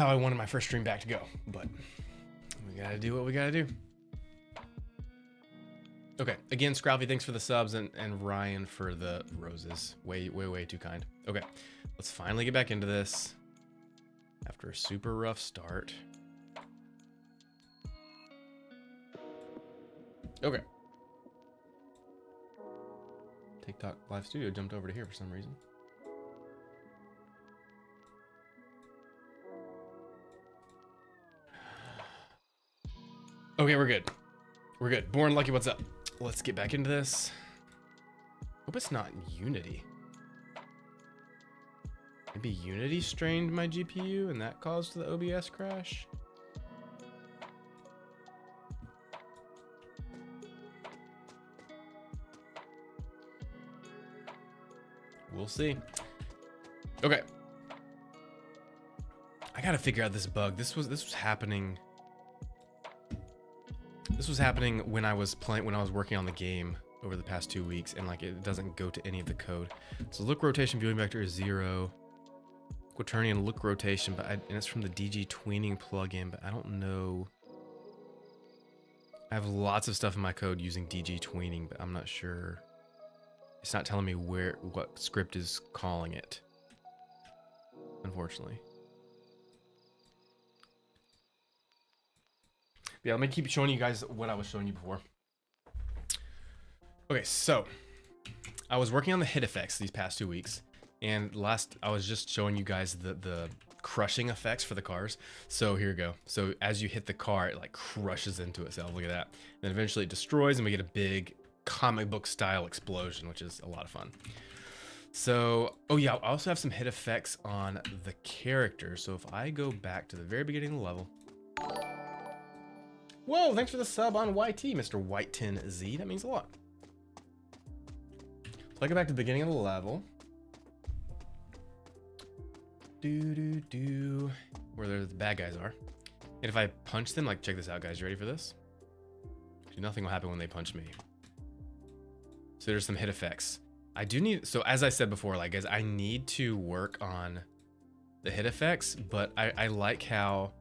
how I wanted my first stream back to go, but we gotta do what we gotta do. Okay, again, Scralvy, thanks for the subs, and Ryan for the roses. Way too kind. Okay, let's finally get back into this after a super rough start. Okay. TikTok Live Studio jumped over to here for some reason. Okay, we're good. We're good. Born Lucky, what's up? Let's get back into this. Hope it's not Unity. Maybe Unity strained my GPU and that caused the OBS crash? We'll see. Okay. I gotta figure out this bug. This was happening. This was happening when I was working on the game over the past 2 weeks, and like it doesn't go to any of the code. So look rotation viewing vector is 0. Quaternion look rotation, and it's from the DG tweening plugin, but I don't know. I have lots of stuff in my code using DG tweening, but I'm not sure. It's not telling me what script is calling it, unfortunately. Yeah, let me keep showing you guys what I was showing you before. Okay, so I was working on the hit effects these past 2 weeks, and I was just showing you guys the crushing effects for the cars. So here we go. So as you hit the car, it like crushes into itself. Look at that. And then eventually it destroys, and we get a big comic book style explosion, which is a lot of fun. So, oh yeah, I also have some hit effects on the character. So if I go back to the very beginning of the level. Whoa, thanks for the sub on YT, Mr. White10Z. That means a lot. So I go back to the beginning of the level. Where the bad guys are. And if I punch them, like check this out, guys. You ready for this? Nothing will happen when they punch me. So there's some hit effects. I do need, so as I said before, like guys, I need to work on the hit effects, but I like how,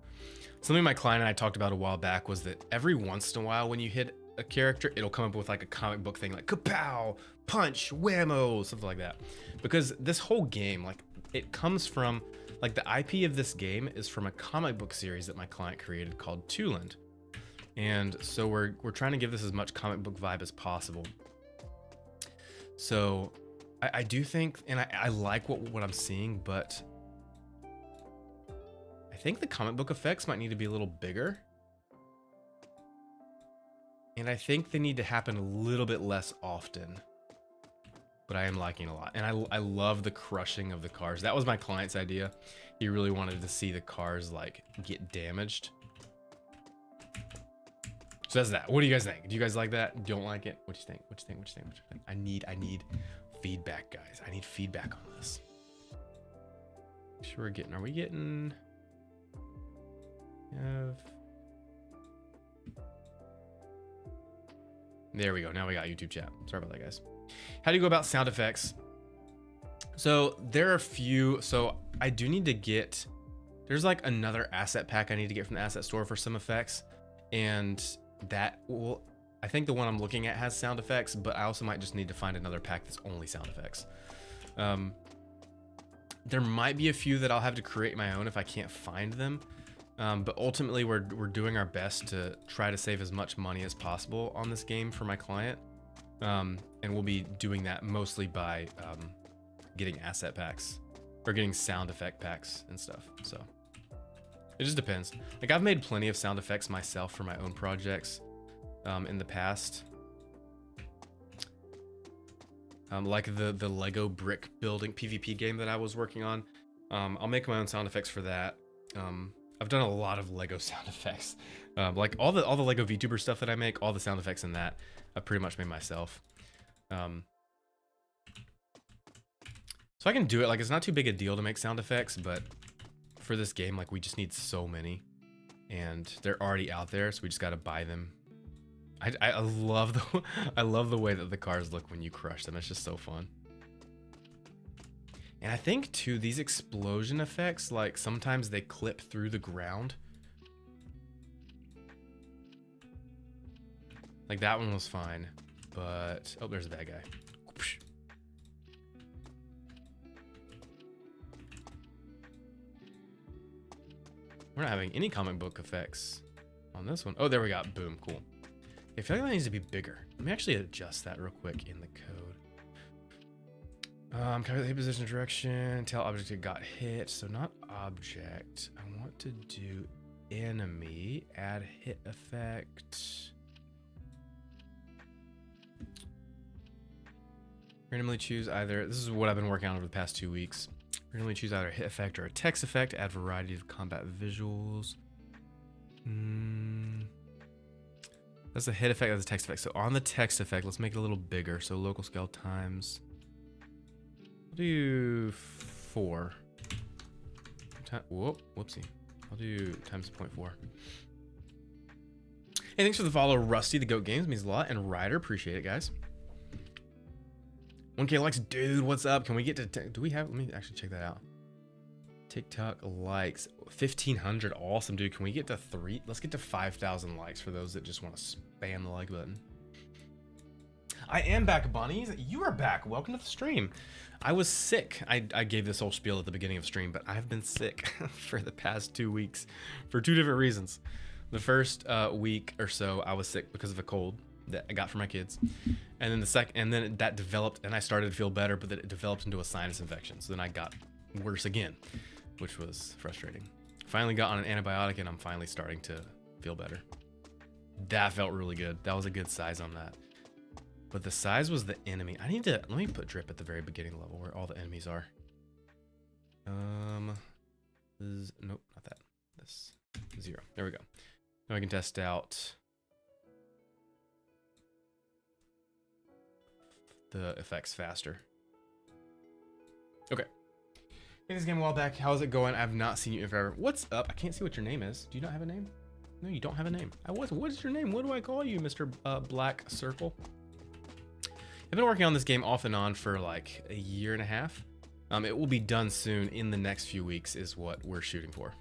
something my client and I talked about a while back was that every once in a while when you hit a character, it'll come up with like a comic book thing like kapow, punch, whammo, something like that. Because this whole game, like it comes from, like the IP of this game is from a comic book series that my client created called Tooland. And so we're trying to give this as much comic book vibe as possible. So I do think, and I like what I'm seeing, but I think the comic book effects might need to be a little bigger. And I think they need to happen a little bit less often. But I am liking a lot. And I love the crushing of the cars. That was my client's idea. He really wanted to see the cars like get damaged. So that's that. What do you guys think? Do you guys like that? Don't like it? What do you think? What do you think? What do you think? What do you think? I need feedback, guys. I need feedback on this. Make sure we're getting, are we getting? There we go. Now we got YouTube chat. Sorry about that, guys. How do you go about sound effects? So there are a few. So I do need to get, there's like another asset pack I need to get from the asset store for some effects. And that will, I think the one I'm looking at has sound effects, but I also might just need to find another pack that's only sound effects. There might be a few that I'll have to create my own if I can't find them. But ultimately we're doing our best to try to save as much money as possible on this game for my client. And we'll be doing that mostly by getting asset packs or getting sound effect packs and stuff. So it just depends. Like I've made plenty of sound effects myself for my own projects in the past. Like the Lego brick building PvP game that I was working on. I'll make my own sound effects for that. I've done a lot of Lego sound effects. Like all the Lego VTuber stuff that I make, all the sound effects in that, I pretty much made myself. So I can do it. Like it's not too big a deal to make sound effects, but for this game, like we just need so many, and they're already out there, so we just got to buy them. I love the way that the cars look when you crush them. It's just so fun. And I think too, these explosion effects, like sometimes they clip through the ground. Like that one was fine, but oh, there's a bad guy. We're not having any comic book effects on this one. Oh, there we go. Boom, cool. I feel like that needs to be bigger. Let me actually adjust that real quick in the code. Calculate hit position direction. Tell object it got hit. So not object. I want to do enemy. Add hit effect. Randomly choose either. This is what I've been working on over the past 2 weeks. Randomly choose either a hit effect or a text effect. Add variety of combat visuals. That's a hit effect. That's a text effect. So on the text effect, let's make it a little bigger. So local scale times. I'll do 4. Whoopsie. I'll do times 0.4. Hey, thanks for the follow, Rusty. The Goat Games means a lot. And Ryder, appreciate it, guys. 1K likes, dude, what's up? Can we get to, do we have, let me actually check that out. TikTok likes, 1,500, awesome, dude. Can we get to 3? Let's get to 5,000 likes for those that just want to spam the like button. I am back, bunnies. You are back. Welcome to the stream. I was sick. I gave this whole spiel at the beginning of stream, but I've been sick for the past 2 weeks for 2 different reasons. The first week or so, I was sick because of a cold that I got for my kids. And then the second, and then that developed and I started to feel better, but then it developed into a sinus infection. So then I got worse again, which was frustrating. Finally got on an antibiotic and I'm finally starting to feel better. That felt really good. That was a good size on that. But the size was the enemy. I need to, let me put drip at the very beginning level where all the enemies are. Nope, not that. This 0. There we go. Now I can test out the effects faster. Okay. Hey, this game a while back. How's it going? I've not seen you in forever. What's up? I can't see what your name is. Do you not have a name? No, you don't have a name. What is your name? What do I call you, Mr. Black Circle? I've been working on this game off and on for like a year and a half. It will be done soon in the next few weeks is what we're shooting for.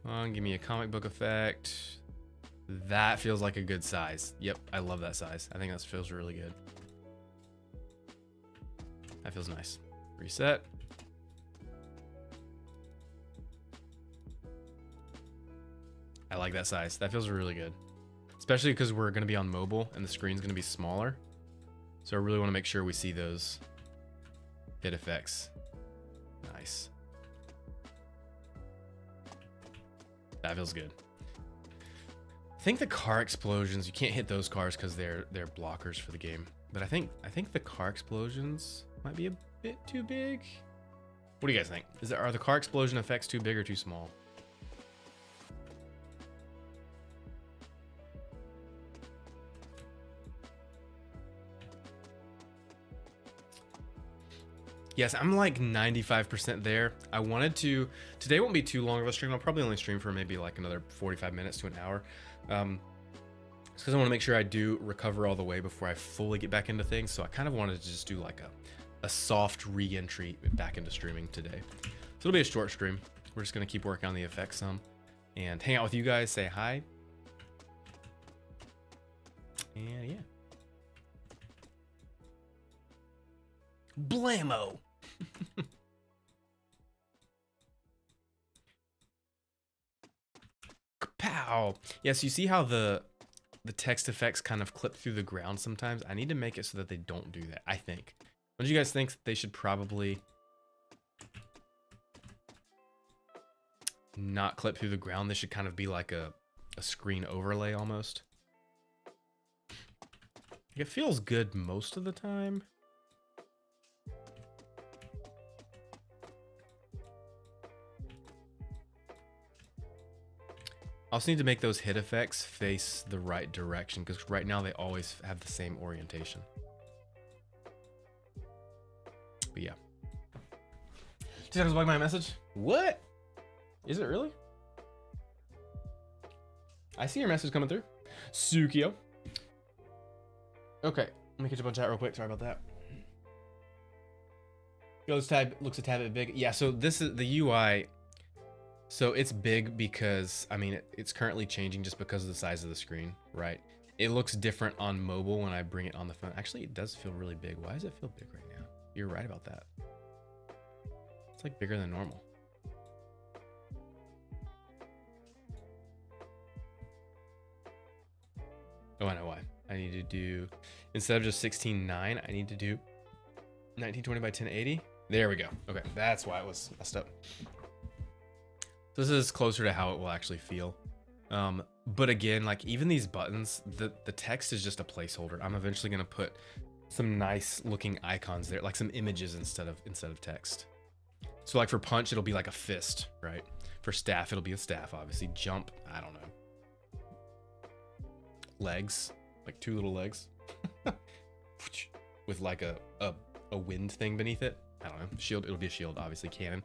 Come on, give me a comic book effect. That feels like a good size. Yep, I love that size. I think that feels really good. That feels nice. Reset. I like that size. That feels really good. Especially because we're going to be on mobile and the screen's going to be smaller. So I really want to make sure we see those hit effects. Nice. That feels good. I think the car explosions, you can't hit those cars because they're blockers for the game. But I think the car explosions might be a bit too big. What do you guys think? Are the car explosion effects too big or too small? Yes, I'm like 95% there. I wanted to, today won't be too long of a stream. I'll probably only stream for maybe like another 45 minutes to an hour. It's because I want to make sure I do recover all the way before I fully get back into things. So I kind of wanted to just do like a soft re-entry back into streaming today. So it'll be a short stream. We're just going to keep working on the effects some and hang out with you guys, say hi. And yeah. Blammo. Kapow. Yes, you see how the text effects kind of clip through the ground sometimes? I need to make it so that they don't do that, I think. Don't you guys think they should probably not clip through the ground? They should kind of be like a screen overlay almost. It feels good most of the time. I also need to make those hit effects face the right direction because right now they always have the same orientation. But yeah. Did I just bug my message? What? Is it really? I see your message coming through. Sukio. Okay. Let me catch up on chat real quick. Sorry about that. Yo, this tab looks a tad bit big. Yeah, so this is the UI. So it's big because, I mean, it's currently changing just because of the size of the screen, right? It looks different on mobile when I bring it on the phone. Actually, it does feel really big. Why does it feel big right now? You're right about that. It's like bigger than normal. Oh, I know why. I need to do, instead of just 16:9, I need to do 1920 by 1080. There we go. Okay, that's why it was messed up. So this is closer to how it will actually feel. But again, like even these buttons, the text is just a placeholder. I'm eventually gonna put some nice looking icons there, like some images instead of text. So like for punch, it'll be like a fist, right? For staff, it'll be a staff, obviously. Jump, I don't know. Legs, like 2 little legs. With like a wind thing beneath it. I don't know. Shield, it'll be a shield, obviously. Cannon,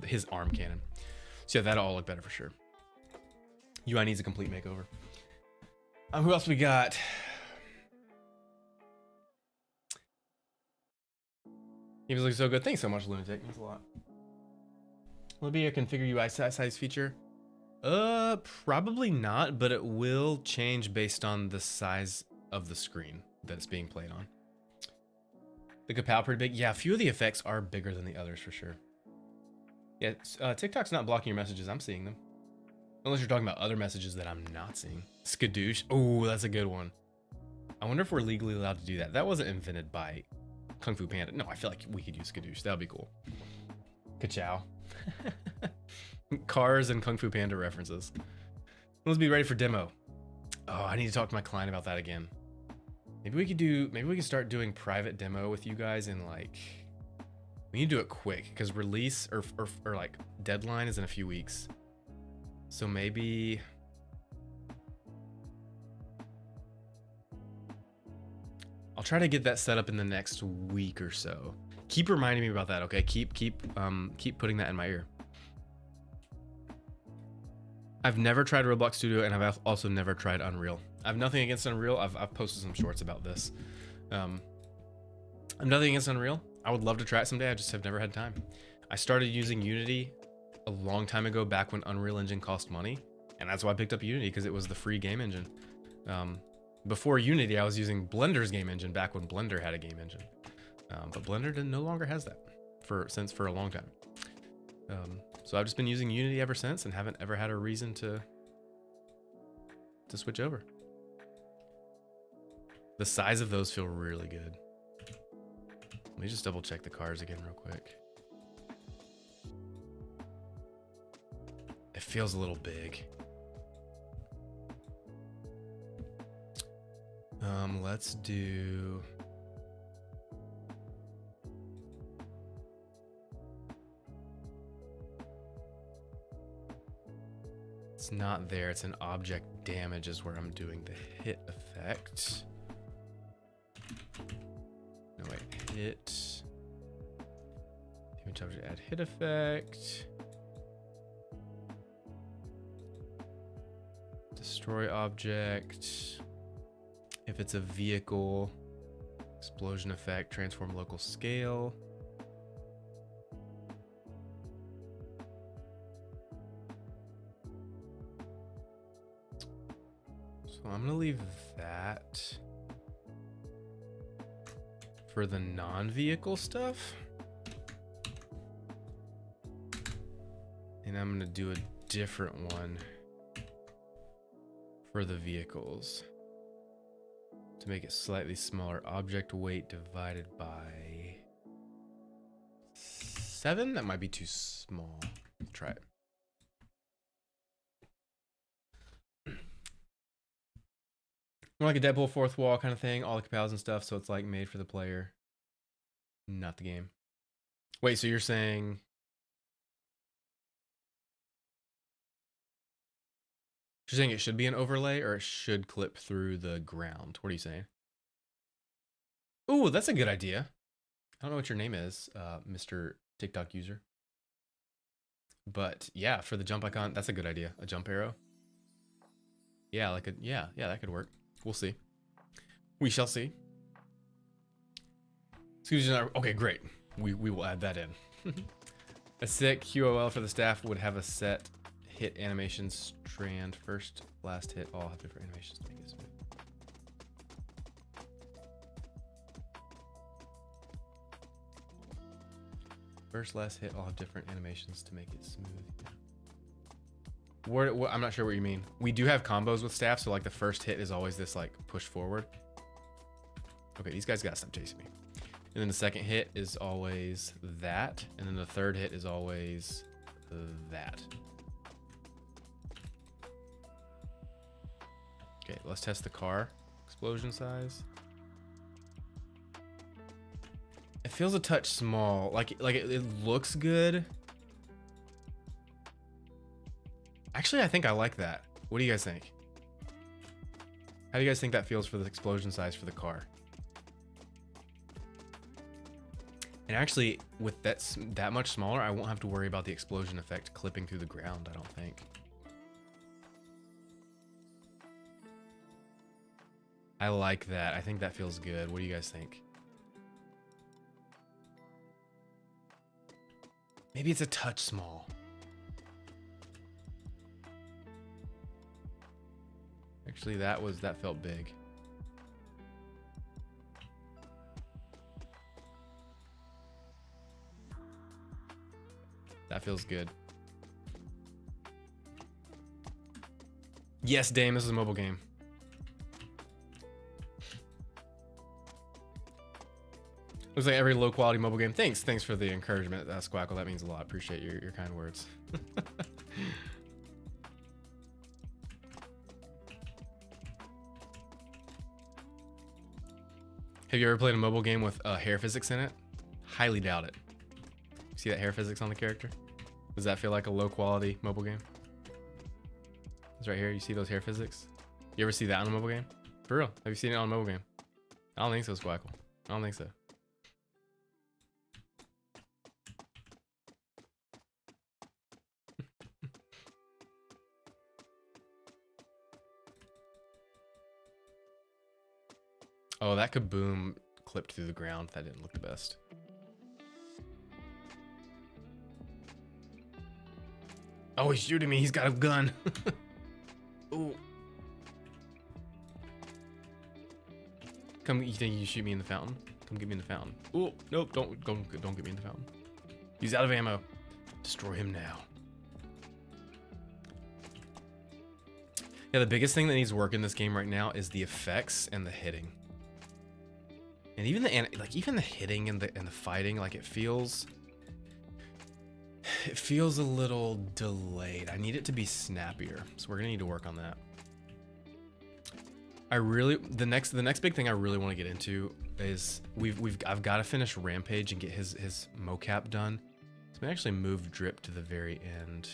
his arm cannon. So yeah, that'll all look better for sure. UI needs a complete makeover. Who else we got? Games look so good. Thanks so much, Lunatic. Thanks a lot. Will it be a configure UI size feature? Probably not, but it will change based on the size of the screen that it's being played on. The kapow pretty big. Yeah, a few of the effects are bigger than the others for sure. Yeah, TikTok's not blocking your messages. I'm seeing them. Unless you're talking about other messages that I'm not seeing. Skadoosh. Oh, that's a good one. I wonder if we're legally allowed to do that. That wasn't invented by Kung Fu Panda. No, I feel like we could use Skadoosh. That would be cool. Ka-chow. Cars and Kung Fu Panda references. Let's be ready for demo. Oh, I need to talk to my client about that again. Maybe we can start doing private demo with you guys in like, we need to do it quick because release or like deadline is in a few weeks. So maybe I'll try to get that set up in the next week or so. Keep reminding me about that, okay? Keep putting that in my ear. I've never tried Roblox Studio, and I've also never tried Unreal. I have nothing against Unreal. I've posted some shorts about this. I'm nothing against Unreal. I would love to try it someday. I just have never had time. I started using Unity a long time ago, back when Unreal Engine cost money, and that's why I picked up Unity, because it was the free game engine. Before Unity, I was using Blender's game engine back when Blender had a game engine, but Blender no longer has that for a long time. So I've just been using Unity ever since, and haven't ever had a reason to switch over. The size of those feel really good. Let me just double check the cars again real quick. It feels a little big. Let's do... It's not there. It's an object damage is where I'm doing the hit effect. No, wait. Hit. Image object, add hit effect. Destroy object. If it's a vehicle, explosion effect, transform local scale. So I'm gonna leave that for the non-vehicle stuff. And I'm gonna do a different one for the vehicles to make it slightly smaller. Object weight divided by 7. That might be too small. Let's try it. More like a Deadpool fourth wall kind of thing. All the kapow's and stuff, so it's like made for the player, not the game. Wait, so you're saying... You're saying it should be an overlay, or it should clip through the ground? What are you saying? Ooh, that's a good idea. I don't know what your name is, Mr. TikTok user. But yeah, for the jump icon, that's a good idea. A jump arrow. Yeah, like a, yeah, that could work. We'll see. We shall see. Okay, great. We will add that in. A sick QOL for the staff would have a set hit animation strand. First, last hit, all have different animations to make it smooth. First, last hit, all have different animations to make it smooth. What, I'm not sure what you mean. We do have combos with staff, so like the first hit is always this like push forward. Okay, these guys gotta stop chasing me. And then the second hit is always that, and then the third hit is always that. Okay, let's test the car explosion size. It feels a touch small. Like it looks good. Actually, I think I like that. What do you guys think? How do you guys think that feels for the explosion size for the car? And actually, with that much smaller, I won't have to worry about the explosion effect clipping through the ground, I don't think. I like that. I think that feels good. What do you guys think? Maybe it's a touch small. Actually, that felt big. That feels good. Yes, Dame, this is a mobile game. Looks like every low quality mobile game. Thanks for the encouragement, Squackle. That means a lot. Appreciate your kind words. Have you ever played a mobile game with hair physics in it? Highly doubt it. See that hair physics on the character? Does that feel like a low quality mobile game? It's right here. You see those hair physics? You ever see that on a mobile game? For real? Have you seen it on a mobile game? I don't think so, Squackle. I don't think so. Oh, that kaboom clipped through the ground. That didn't look the best. Oh, he's shooting me. He's got a gun. Ooh. Come, you think you shoot me in the fountain? Come get me in the fountain. Ooh, nope, don't get me in the fountain. He's out of ammo. Destroy him now. Yeah, the biggest thing that needs work in this game right now is the effects and the hitting. And even the hitting and the fighting, like it feels a little delayed. I need it to be snappier, so we're gonna need to work on that. The next big thing I really want to get into is I've got to finish Rampage and get his mocap done. So I'm gonna actually move Drip to the very end,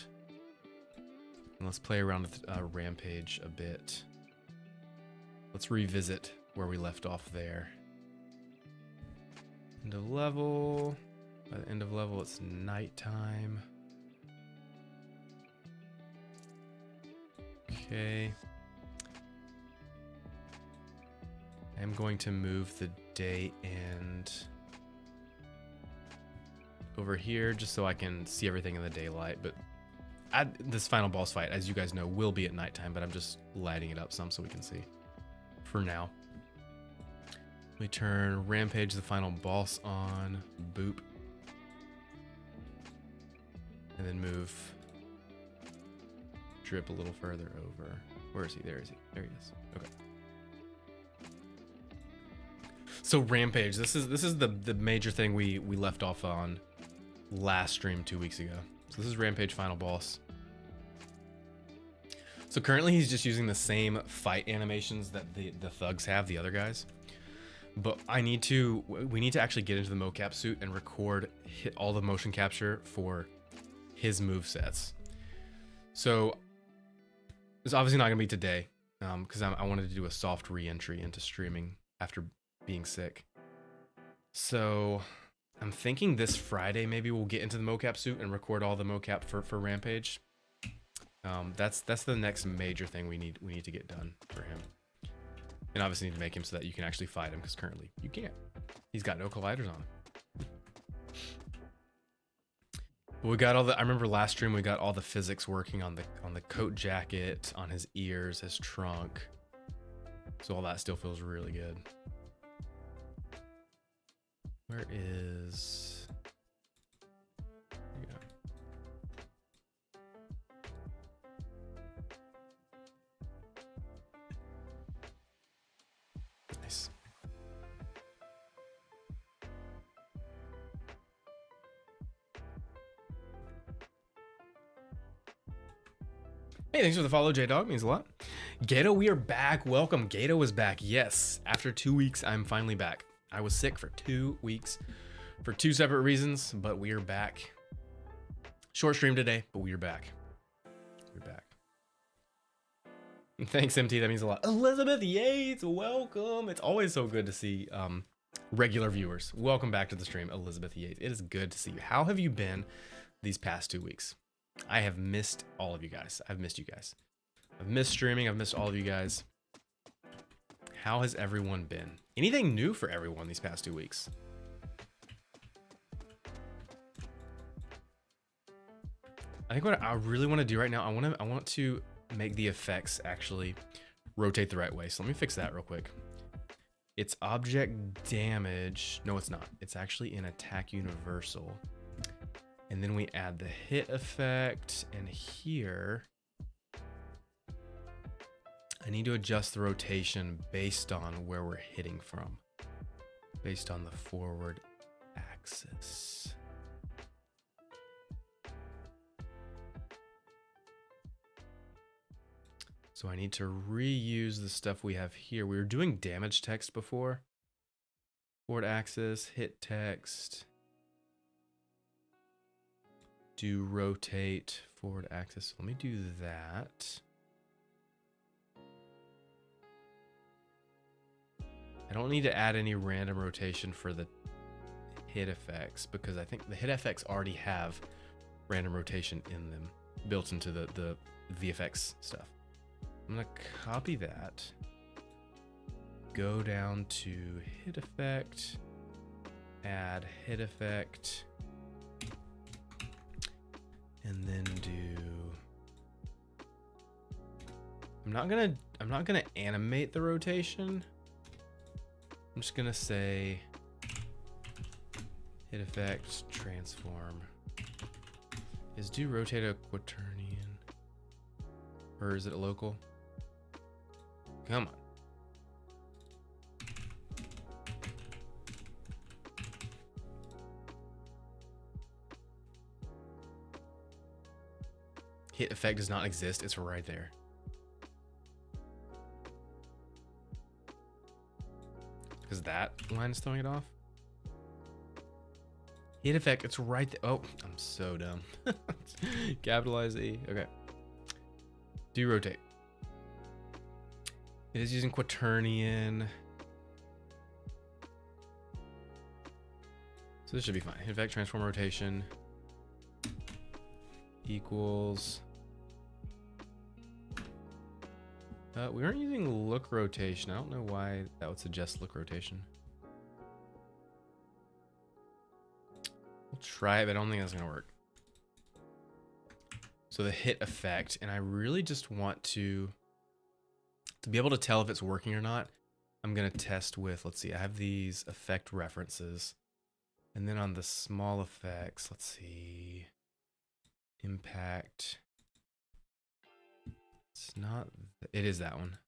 and let's play around with Rampage a bit. Let's revisit where we left off there. End of level. By the end of level, it's nighttime. Okay. I'm going to move the day end over here just so I can see everything in the daylight. But this final boss fight, as you guys know, will be at nighttime, but I'm just lighting it up some so we can see for now. We turn Rampage, the final boss, on. Boop. And then move Drip a little further over. Where is he? There is he. There he is. Okay. So Rampage, this is the major thing we left off on last stream 2 weeks ago. So this is Rampage final boss. So currently he's just using the same fight animations that the thugs have, the other guys. But we need to actually get into the mocap suit and record all the motion capture for his move sets. So it's obviously not gonna be today, because I wanted to do a soft re-entry into streaming after being sick. So I'm thinking this Friday maybe we'll get into the mocap suit and record all the mocap for Rampage. That's the next major thing we need to get done for him. And obviously need to make him so that you can actually fight him, because currently you can't. He's got no colliders on him. But we got all the, I remember last stream we got all the physics working on the coat jacket, on his ears, his trunk. So all that still feels really good. Where is... There you go. Nice. Hey, thanks for the follow, J-Dog. Means a lot. Gato, we are back. Welcome. Gato is back. Yes. After 2 weeks, I'm finally back. I was sick for 2 weeks for 2 separate reasons, but we are back. Short stream today, but we are back. We're back. Thanks, MT. That means a lot. Elizabeth Yates, welcome. It's always so good to see regular viewers. Welcome back to the stream, Elizabeth Yates. It is good to see you. How have you been these past 2 weeks? I have missed all of you guys. I've missed you guys. I've missed streaming. I've missed all of you guys. How has everyone been? Anything new for everyone these past 2 weeks? I think what I really want to do right now, I want to make the effects actually rotate the right way. So let me fix that real quick. It's object damage. No, it's not. It's actually in attack universal. And then we add the hit effect, and here I need to adjust the rotation based on where we're hitting from, based on the forward axis. So I need to reuse the stuff we have here. We were doing damage text before. Forward axis, hit text. Do rotate forward axis. Let me do that. I don't need to add any random rotation for the hit effects, because I think the hit effects already have random rotation in them, built into the VFX stuff. I'm gonna copy that, go down to hit effect, add hit effect, and then do, I'm not gonna animate the rotation. I'm just gonna say hit effect transform is do rotate a quaternion, or is it a local? Come on. Hit effect does not exist. It's right there. Because that line is throwing it off. Hit effect, it's right there. Oh, I'm so dumb. Capitalize E. Okay. Do rotate. It is using quaternion. So this should be fine. Hit effect, transform rotation equals. We aren't using look rotation. I don't know why that would suggest look rotation. We'll try it, but I don't think that's gonna work. So the hit effect, and I really just want to be able to tell if it's working or not. I'm gonna test with, let's see, I have these effect references. And then on the small effects, let's see, impact. It's not, it is that one.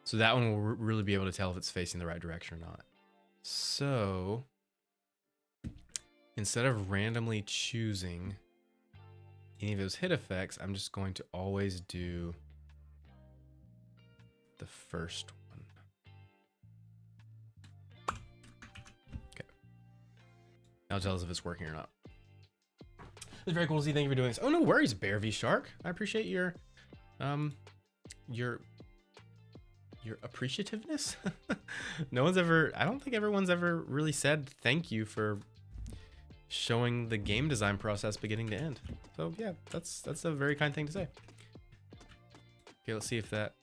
So that one will really be able to tell if it's facing the right direction or not. So instead of randomly choosing any of those hit effects, I'm just going to always do the first one. Okay. Now tell us if it's working or not. It's very cool to see. Thank you for doing this. Oh, no worries, Bear V Shark. I appreciate your appreciativeness. No one's ever, I don't think everyone's ever really said thank you for showing the game design process beginning to end. So yeah, that's a very kind thing to say. Okay, let's see if that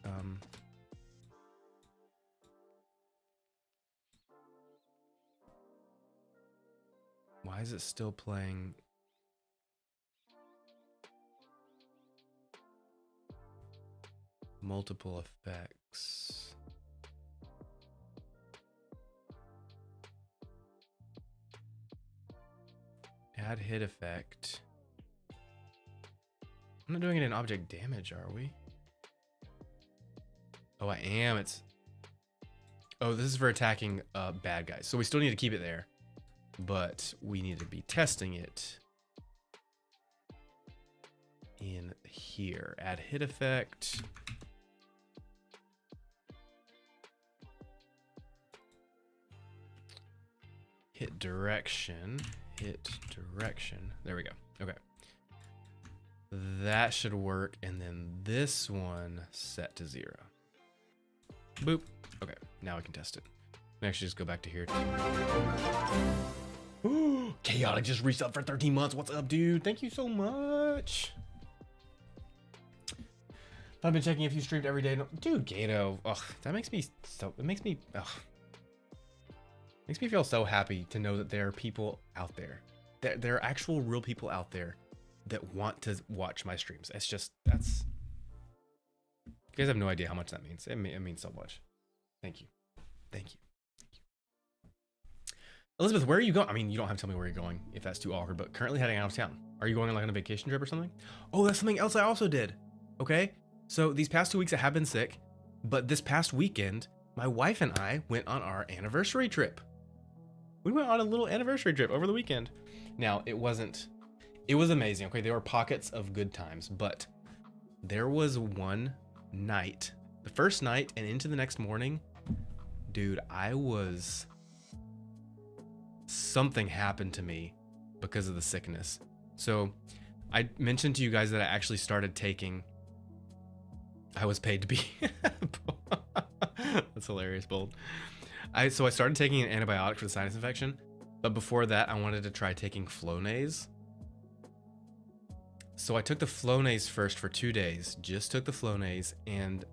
Why is it still playing? Multiple effects. Add hit effect. I'm not doing it in object damage, are we? Oh, I am. It's... Oh, this is for attacking bad guys. So we still need to keep it there. But we need to be testing it in here. Add hit effect. Hit direction. Hit direction. There we go. Okay. That should work. And then this one set to 0. Boop. Okay. Now I can test it. Let me actually just go back to here. Chaotic just reset for 13 months. What's up, dude? Thank you so much. I've been checking if you streamed every day. No, dude, Gato. Ugh, that makes me so. It makes me. Ugh. Makes me feel so happy to know that there are people out there. There are actual real people out there that want to watch my streams. It's just, that's... You guys have no idea how much that means. It means so much. Thank you. Thank you. Thank you. Elizabeth, where are you going? I mean, you don't have to tell me where you're going if that's too awkward, but currently heading out of town. Are you going like on a vacation trip or something? Oh, that's something else I also did. Okay. So these past 2 weeks I have been sick, but this past weekend, my wife and I went on our anniversary trip. We went on a little anniversary trip over the weekend. Now, it was amazing. Okay, there were pockets of good times, but there was one night, the first night and into the next morning, dude, something happened to me because of the sickness. So I mentioned to you guys that I actually started taking, I was paid to be, that's hilarious, Bold. So I started taking an antibiotic for the sinus infection, but before that I wanted to try taking Flonase. So I took the Flonase first for 2 days, just took the Flonase, and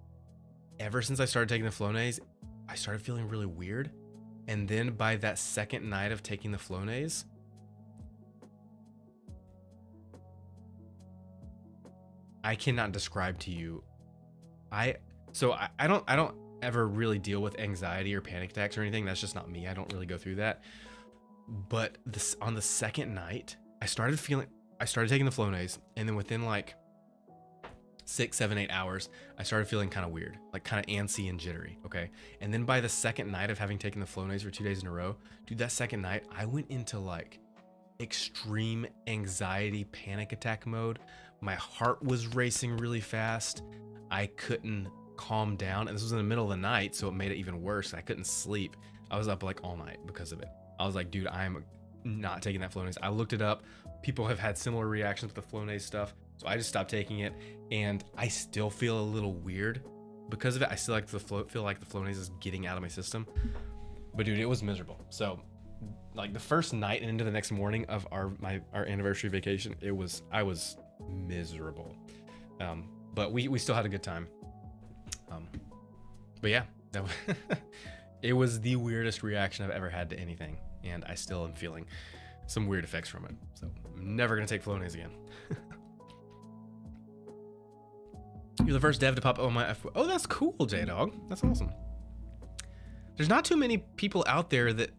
ever since I started taking the Flonase, I started feeling really weird. And then by that second night of taking the Flonase, I cannot describe to you. I don't ever really deal with anxiety or panic attacks or anything. That's just not me. I don't really go through that. But on the second night, I started taking the Flonase, and then within like 6, 7, 8 hours, I started feeling kind of weird, like kind of antsy and jittery. Okay. And then by the second night of having taken the Flonase for 2 days in a row, dude, that second night, I went into like extreme anxiety, panic attack mode. My heart was racing really fast. I couldn't calm down, and this was in the middle of the night, so it made it even worse. I couldn't sleep. I was up like all night because of it. I was like, dude, I'm not taking that Flonase. I looked it up. People have had similar reactions with the Flonase stuff, so I just stopped taking it, and I still feel a little weird because of it. I still like feel like the Flonase is getting out of my system, but dude, it was miserable. So like the first night and into the next morning of our anniversary vacation, I was miserable, but we still had a good time. But yeah, it was the weirdest reaction I've ever had to anything, and I still am feeling some weird effects from it. So I'm never gonna take Flonase again. You're the first dev to pop. Oh, that's cool, J-Dog. That's awesome. There's not too many people out there that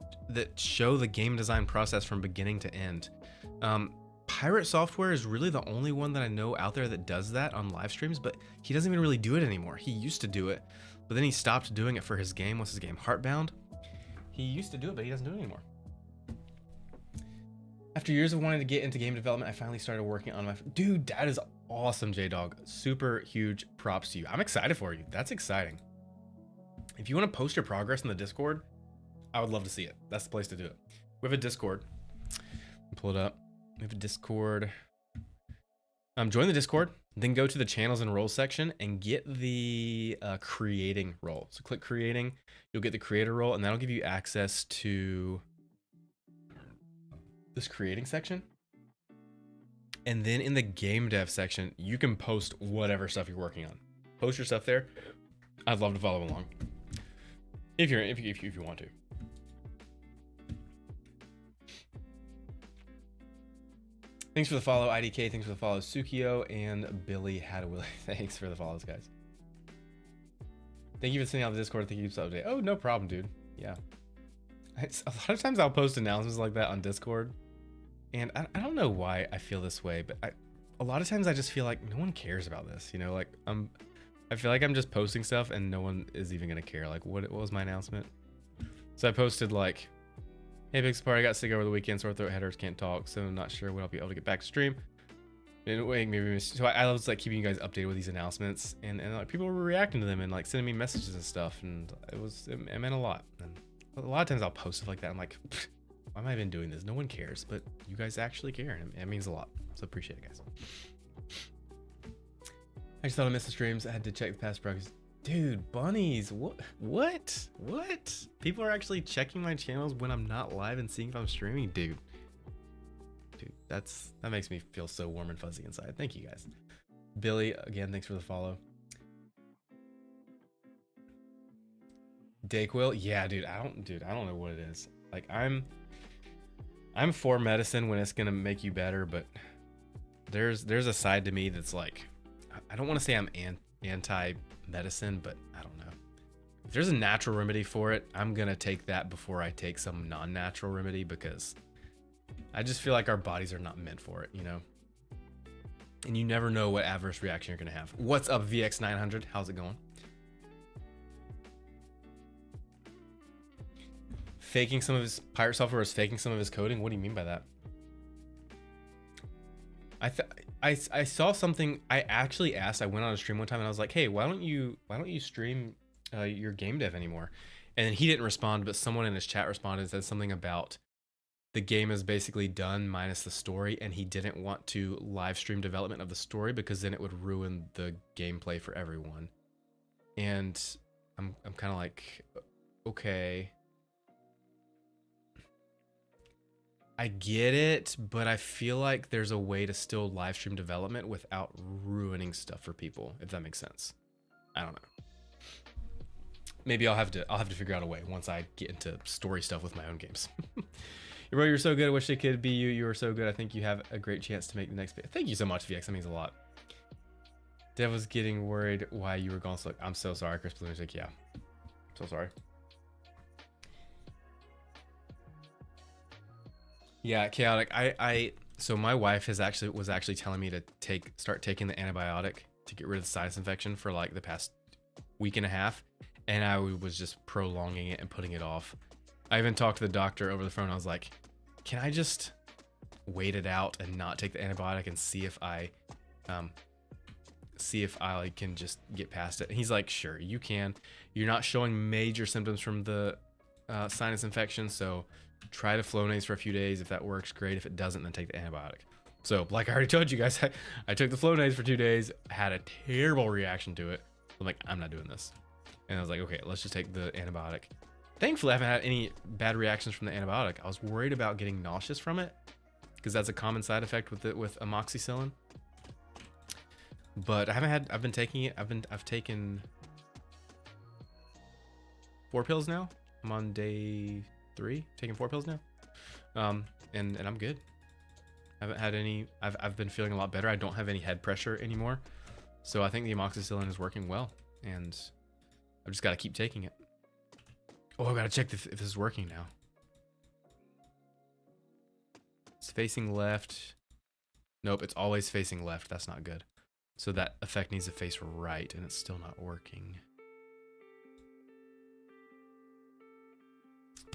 show the game design process from beginning to end. Pirate Software is really the only one that I know out there that does that on live streams, but he doesn't even really do it anymore. He used to do it, but then he stopped doing it for his game. What's his game? Heartbound? He used to do it, but he doesn't do it anymore. After years of wanting to get into game development, I finally started working on my... Dude, that is awesome, J-Dog. Super huge props to you. I'm excited for you. That's exciting. If you want to post your progress in the Discord, I would love to see it. That's the place to do it. We have a Discord. Pull it up. We have a Discord. Join the Discord, then go to the channels and roles section and get the creating role. So click creating, you'll get the creator role, and that'll give you access to this creating section. And then in the game dev section, you can post whatever stuff you're working on. Post your stuff there. I'd love to follow along if you want to. Thanks for the follow, IDK. Thanks for the follow, Sukio and Billy Hadawilly. Thanks for the follows, guys. Thank you for sending out the Discord. Thank you for the update. Oh, no problem, dude. Yeah. A lot of times I'll post announcements like that on Discord. And I don't know why I feel this way, but a lot of times I just feel like no one cares about this. You know, like I feel like I'm just posting stuff and no one is even going to care. Like, what was my announcement? So I posted like, hey, Big Party, I got sick over the weekend, sore throat, headers, can't talk, so I'm not sure when I'll be able to get back to stream. So I was like keeping you guys updated with these announcements, and like people were reacting to them and like sending me messages and stuff, and it meant a lot. And a lot of times I'll post stuff like that. I'm like, why am I even doing this? No one cares, but you guys actually care, and it means a lot. So appreciate it, guys. I just thought I missed the streams. I had to check the past progress. Dude, bunnies, what? People are actually checking my channels when I'm not live and seeing if I'm streaming, dude, that makes me feel so warm and fuzzy inside. Thank you, guys. Billy, again, thanks for the follow. Dayquil, yeah, dude, I don't know what it is. Like, I'm for medicine when it's gonna make you better, but there's a side to me that's like, I don't want to say I'm anti-medicine, but I don't know. If there's a natural remedy for it, I'm gonna take that before I take some non-natural remedy, because I just feel like our bodies are not meant for it, you know? And you never know what adverse reaction you're gonna have. What's up, VX900? How's it going? Faking some of his pirate software is faking some of his coding? What do you mean by that? I saw something. I actually asked. I went on a stream one time and I was like, "Hey, why don't you stream your game dev anymore?" And then he didn't respond, but someone in his chat responded and said something about the game is basically done minus the story, and he didn't want to live stream development of the story because then it would ruin the gameplay for everyone. And I'm kind of like, okay, I get it, but I feel like there's a way to still live stream development without ruining stuff for people, if that makes sense. I don't know. Maybe I'll have to figure out a way once I get into story stuff with my own games. Bro, you're so good. I wish they could be you. You are so good. I think you have a great chance to make the next. Thank you so much, VX. That means a lot. Dev was getting worried why you were gone. So I'm so sorry, Chris Lunatic. Yeah, so sorry. Yeah, chaotic. So my wife was actually telling me to start taking the antibiotic to get rid of the sinus infection for like the past week and a half, and I was just prolonging it and putting it off. I even talked to the doctor over the phone. I was like, can I just wait it out and not take the antibiotic and see if I can just get past it? And he's like, sure, you can. You're not showing major symptoms from the sinus infection, so try the Flonase for a few days. If that works, great. If it doesn't, then take the antibiotic. So like I already told you guys, I took the Flonase for 2 days, had a terrible reaction to it. I'm like, I'm not doing this. And I was like, okay, let's just take the antibiotic. Thankfully, I haven't had any bad reactions from the antibiotic. I was worried about getting nauseous from it because that's a common side effect with amoxicillin. But I've been taking it. I've taken 4 pills now. I'm on day 3, taking 4 pills now. And I'm good. I haven't had any. I've been feeling a lot better. I don't have any head pressure anymore. So I think the amoxicillin is working well, and I've just got to keep taking it. Oh, I gotta check if this is working now. It's facing left. Nope, it's always facing left. That's not good. So that effect needs to face right, and it's still not working.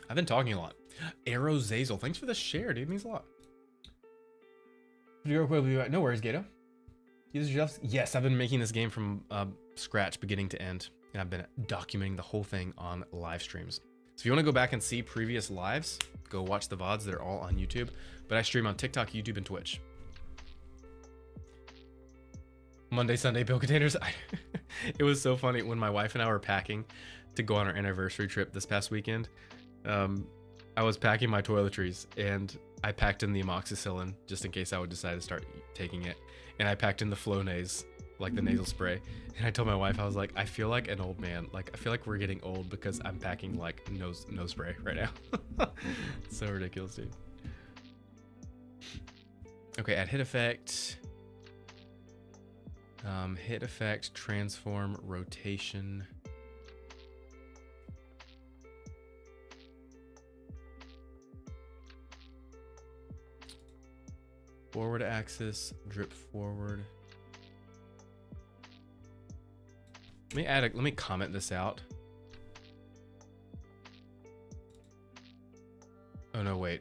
I've been talking a lot. Arrow Zazel, thanks for the share, dude. It means a lot. No worries, Gato. Yes, I've been making this game from scratch, beginning to end. And I've been documenting the whole thing on live streams. So if you want to go back and see previous lives, go watch the VODs. They're all on YouTube. But I stream on TikTok, YouTube, and Twitch. Monday, Sunday, bill containers. It was so funny when my wife and I were packing to go on our anniversary trip this past weekend. I was packing my toiletries, and I packed in the amoxicillin just in case I would decide to start taking it. And I packed in the Flonase, like the nasal spray. And I told my wife, I was like, I feel like an old man. Like, I feel like we're getting old because I'm packing like nose spray right now. So ridiculous, dude. Okay, add hit effect. Hit effect, transform, rotation. Forward axis, drip forward. Let me comment this out. Oh no, wait.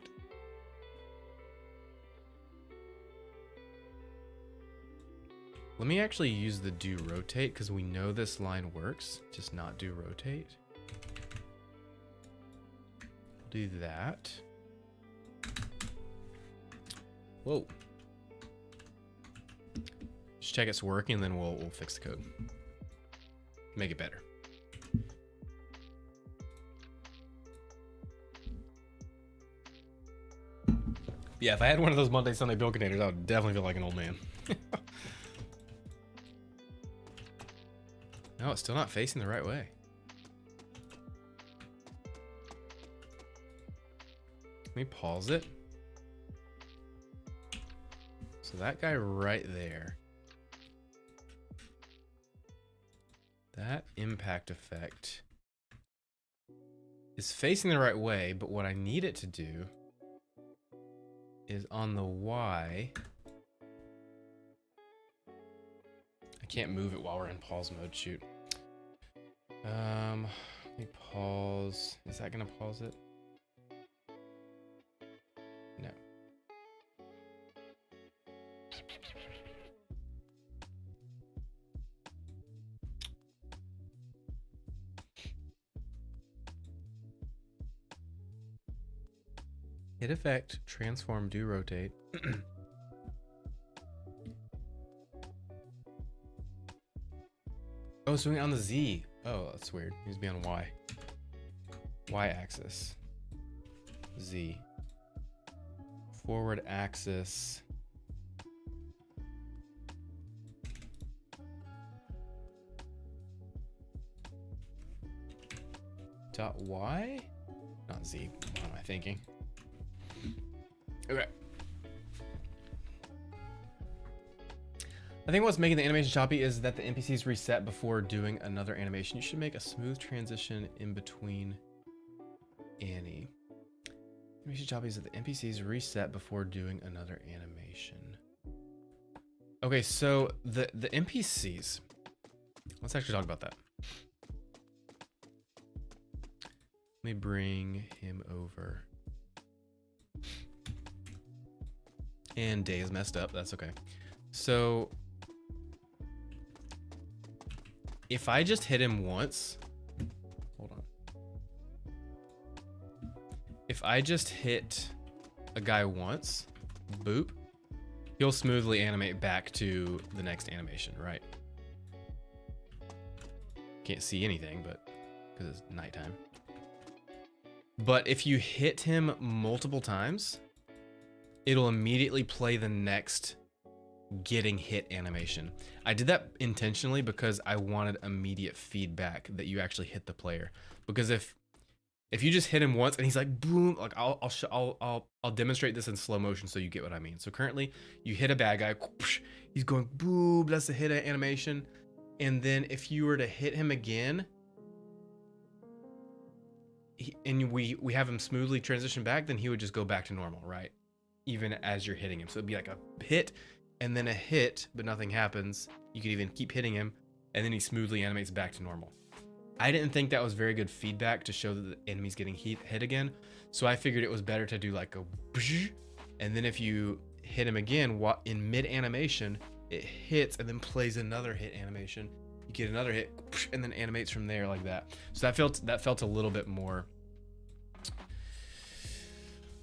Let me actually use the do rotate because we know this line works, just not do rotate. Do that. Whoa. Just check it's working, then we'll fix the code. Make it better. Yeah, if I had one of those Monday, Sunday build containers, I would definitely feel like an old man. No, it's still not facing the right way. Let me pause it. So that guy right there, that impact effect is facing the right way, but what I need it to do is on the Y. I can't move it while we're in pause mode, shoot. Let me pause. Is that gonna pause it? No. Hit effect, transform, do rotate. Oh, so on the Z. Oh, that's weird. He needs to be on Y. Y axis. Z. Forward axis. Dot Y? Not Z. What am I thinking? Okay. I think what's making the animation choppy is that the NPCs reset before doing another animation. You should make a smooth transition in between Annie. Animation choppy is that the NPCs reset before doing another animation. Okay, so the NPCs. Let's actually talk about that. Let me bring him over. And Day is messed up. That's okay. So if I just hit him once, hold on. If I just hit a guy once, boop, he'll smoothly animate back to the next animation, right? Can't see anything, but because it's nighttime. But if you hit him multiple times, it'll immediately play the next getting hit animation. I did that intentionally because I wanted immediate feedback that you actually hit the player. Because if you just hit him once and he's like boom, like I'll demonstrate this in slow motion so you get what I mean. So currently you hit a bad guy, he's going boom, that's the hit animation. And then if you were to hit him again, and we have him smoothly transition back, then he would just go back to normal, right? Even as you're hitting him. So it'd be like a hit and then a hit, but nothing happens. You could even keep hitting him and then he smoothly animates back to normal. I didn't think that was very good feedback to show that the enemy's getting hit again. So I figured it was better to do like a and then if you hit him again in mid animation, it hits and then plays another hit animation. You get another hit and then animates from there like that. So that felt a little bit more,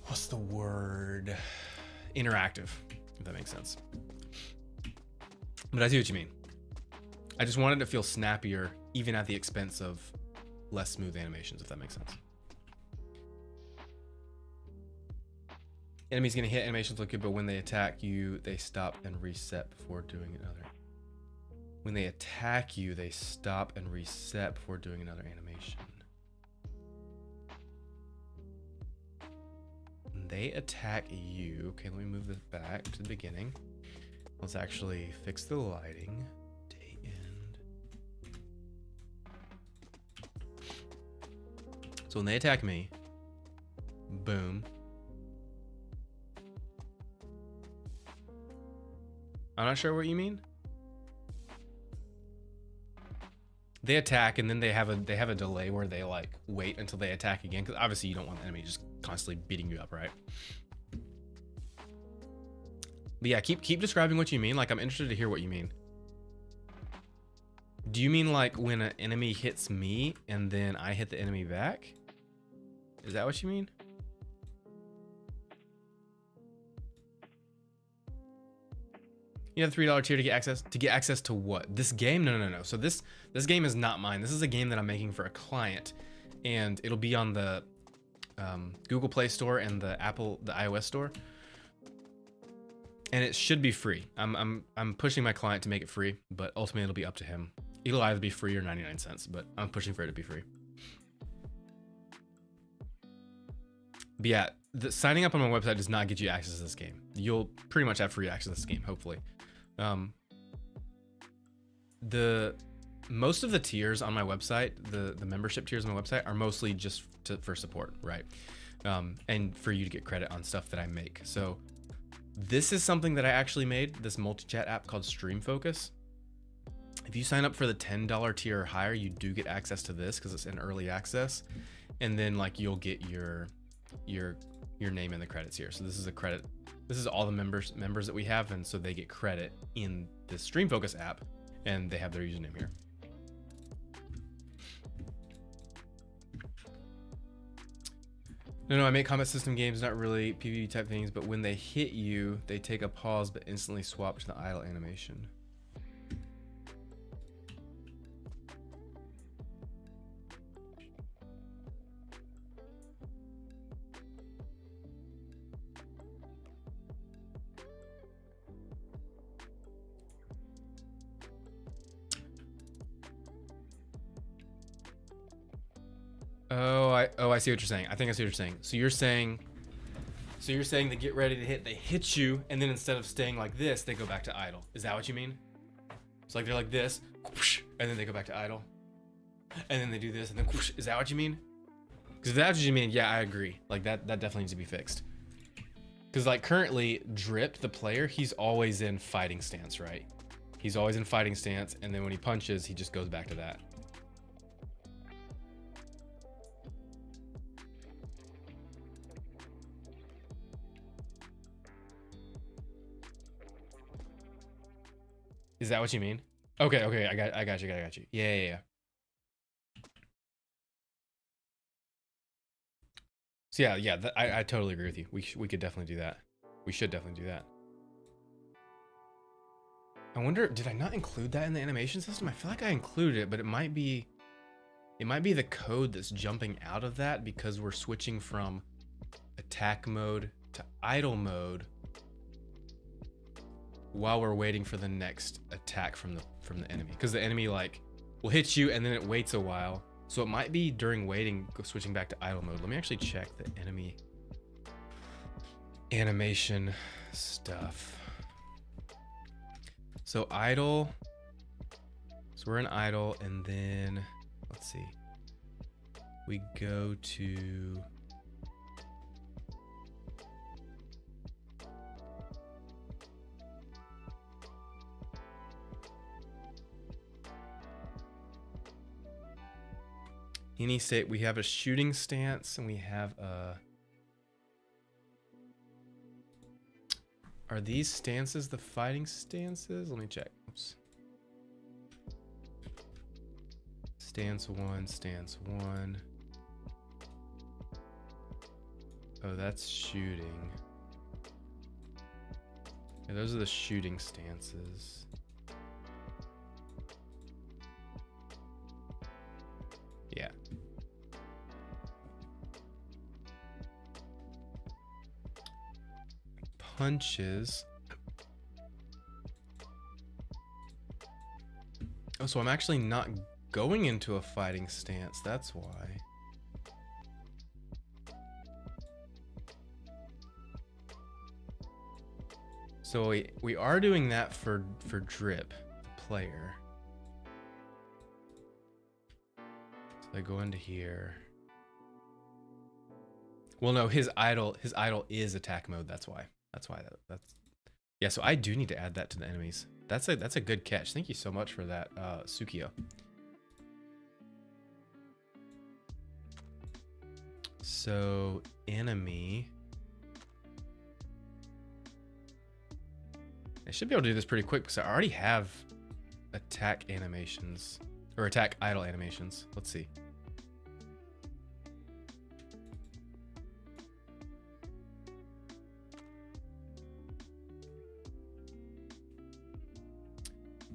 what's the word? Interactive, if that makes sense. But I see what you mean. I just wanted to feel snappier, even at the expense of less smooth animations, if that makes sense. Enemies gonna hit, animations look good, but when they attack you, they stop and reset before doing another. When they attack you, they stop and reset before doing another animation. they attack you. Okay, let me move this back to the beginning. Let's actually fix the lighting. Day end. So when they attack me, boom. I'm not sure what you mean. They attack and then they have a delay where they like wait until they attack again, because obviously you don't want the enemy just constantly beating you up, right? But yeah, keep describing what you mean. Like, I'm interested to hear what you mean. Do you mean like when an enemy hits me and then I hit the enemy back? Is that what you mean? You have the $3 tier to get access. To get access to what? This game? No. So this game is not mine. This is a game that I'm making for a client, and it'll be on the Google Play Store and the iOS Store, and it should be free. I'm pushing my client to make it free, but ultimately it'll be up to him. It'll either be free or 99 cents, but I'm pushing for it to be free. But yeah, signing up on my website does not get you access to this game. You'll pretty much have free access to this game, hopefully. Most of the tiers on my website, the membership tiers on my website, are mostly just for support, right? And for you to get credit on stuff that I make. So this is something that I actually made, this multi-chat app called Stream Focus. If you sign up for the $10 tier or higher, you do get access to this because it's in early access, and then like you'll get your name in the credits here. So this is a credit. This is all the members that we have, and so they get credit in the Stream Focus app, and they have their username here. No, I make combat system games, not really PvP type things, but when they hit you, they take a pause but instantly swap to the idle animation. Oh, I see what you're saying. I think I see what you're saying. So you're saying they get ready to hit, they hit you, and then instead of staying like this, they go back to idle. Is that what you mean? It's like they're like this, and then they go back to idle, and then they do this, and then is that what you mean? Because if that's what you mean, yeah, I agree. Like that definitely needs to be fixed. Because like currently, Drip, the player, he's always in fighting stance, right? He's always in fighting stance, and then when he punches, he just goes back to that. Is that what you mean? Okay, I got you. Yeah. So yeah, I totally agree with you. We could definitely do that. We should definitely do that. I wonder, did I not include that in the animation system? I feel like I included it, but it might be the code that's jumping out of that because we're switching from attack mode to idle mode while we're waiting for the next attack from the enemy, because the enemy like will hit you and then it waits a while, so it might be during waiting switching back to idle mode. Let me actually check the enemy animation stuff. So idle, so we're in idle, and then let's see, we go to any state. We have a shooting stance, and we have a... Are these stances the fighting stances? Let me check. Oops. Stance 1, stance 1. Oh, that's shooting. Yeah, those are the shooting stances. Yeah. Punches. Oh, so I'm actually not going into a fighting stance. That's why. So we are doing that for Drip player. So I go into here. Well, no, his idol is attack mode. That's why. That's yeah. So I do need to add that to the enemies. That's a good catch. Thank you so much for that, Sukiyo. So enemy. I should be able to do this pretty quick because I already have attack animations or attack idle animations. Let's see.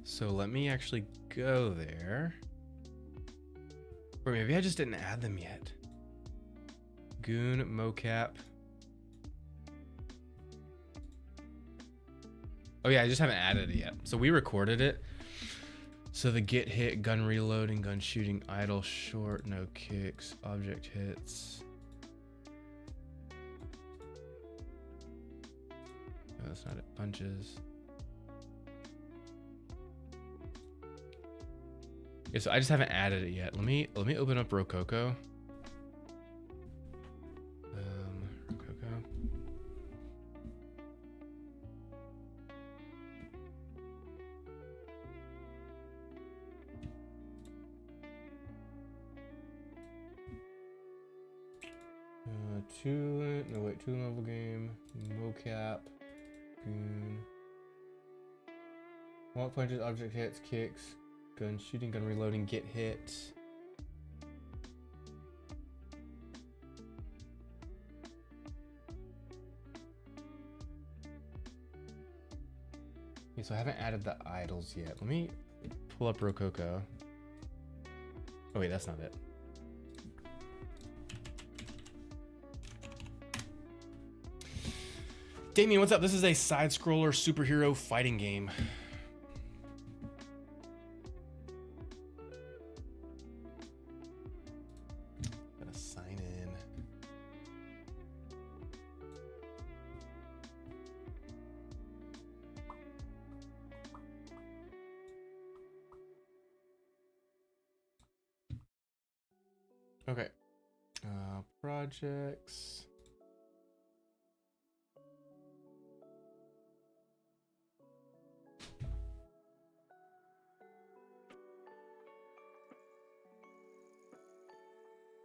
So let me actually go there. Or maybe I just didn't add them yet. Goon, mocap. Oh yeah, I just haven't added it yet. So we recorded it. So the get hit, gun reloading, gun shooting, idle, short, no kicks, object hits. No, that's not it. Punches. Yeah, so I just haven't added it yet. Let me open up Rococo. Rococo. Two level game, mocap, goon. Walk punches, object hits, kicks, gun shooting, gun reloading, get hit. Okay, so I haven't added the idols yet. Let me pull up Rococo. Oh wait, that's not it. Damien, what's up? This is a side-scroller superhero fighting game. Gotta sign in. Okay. Projects.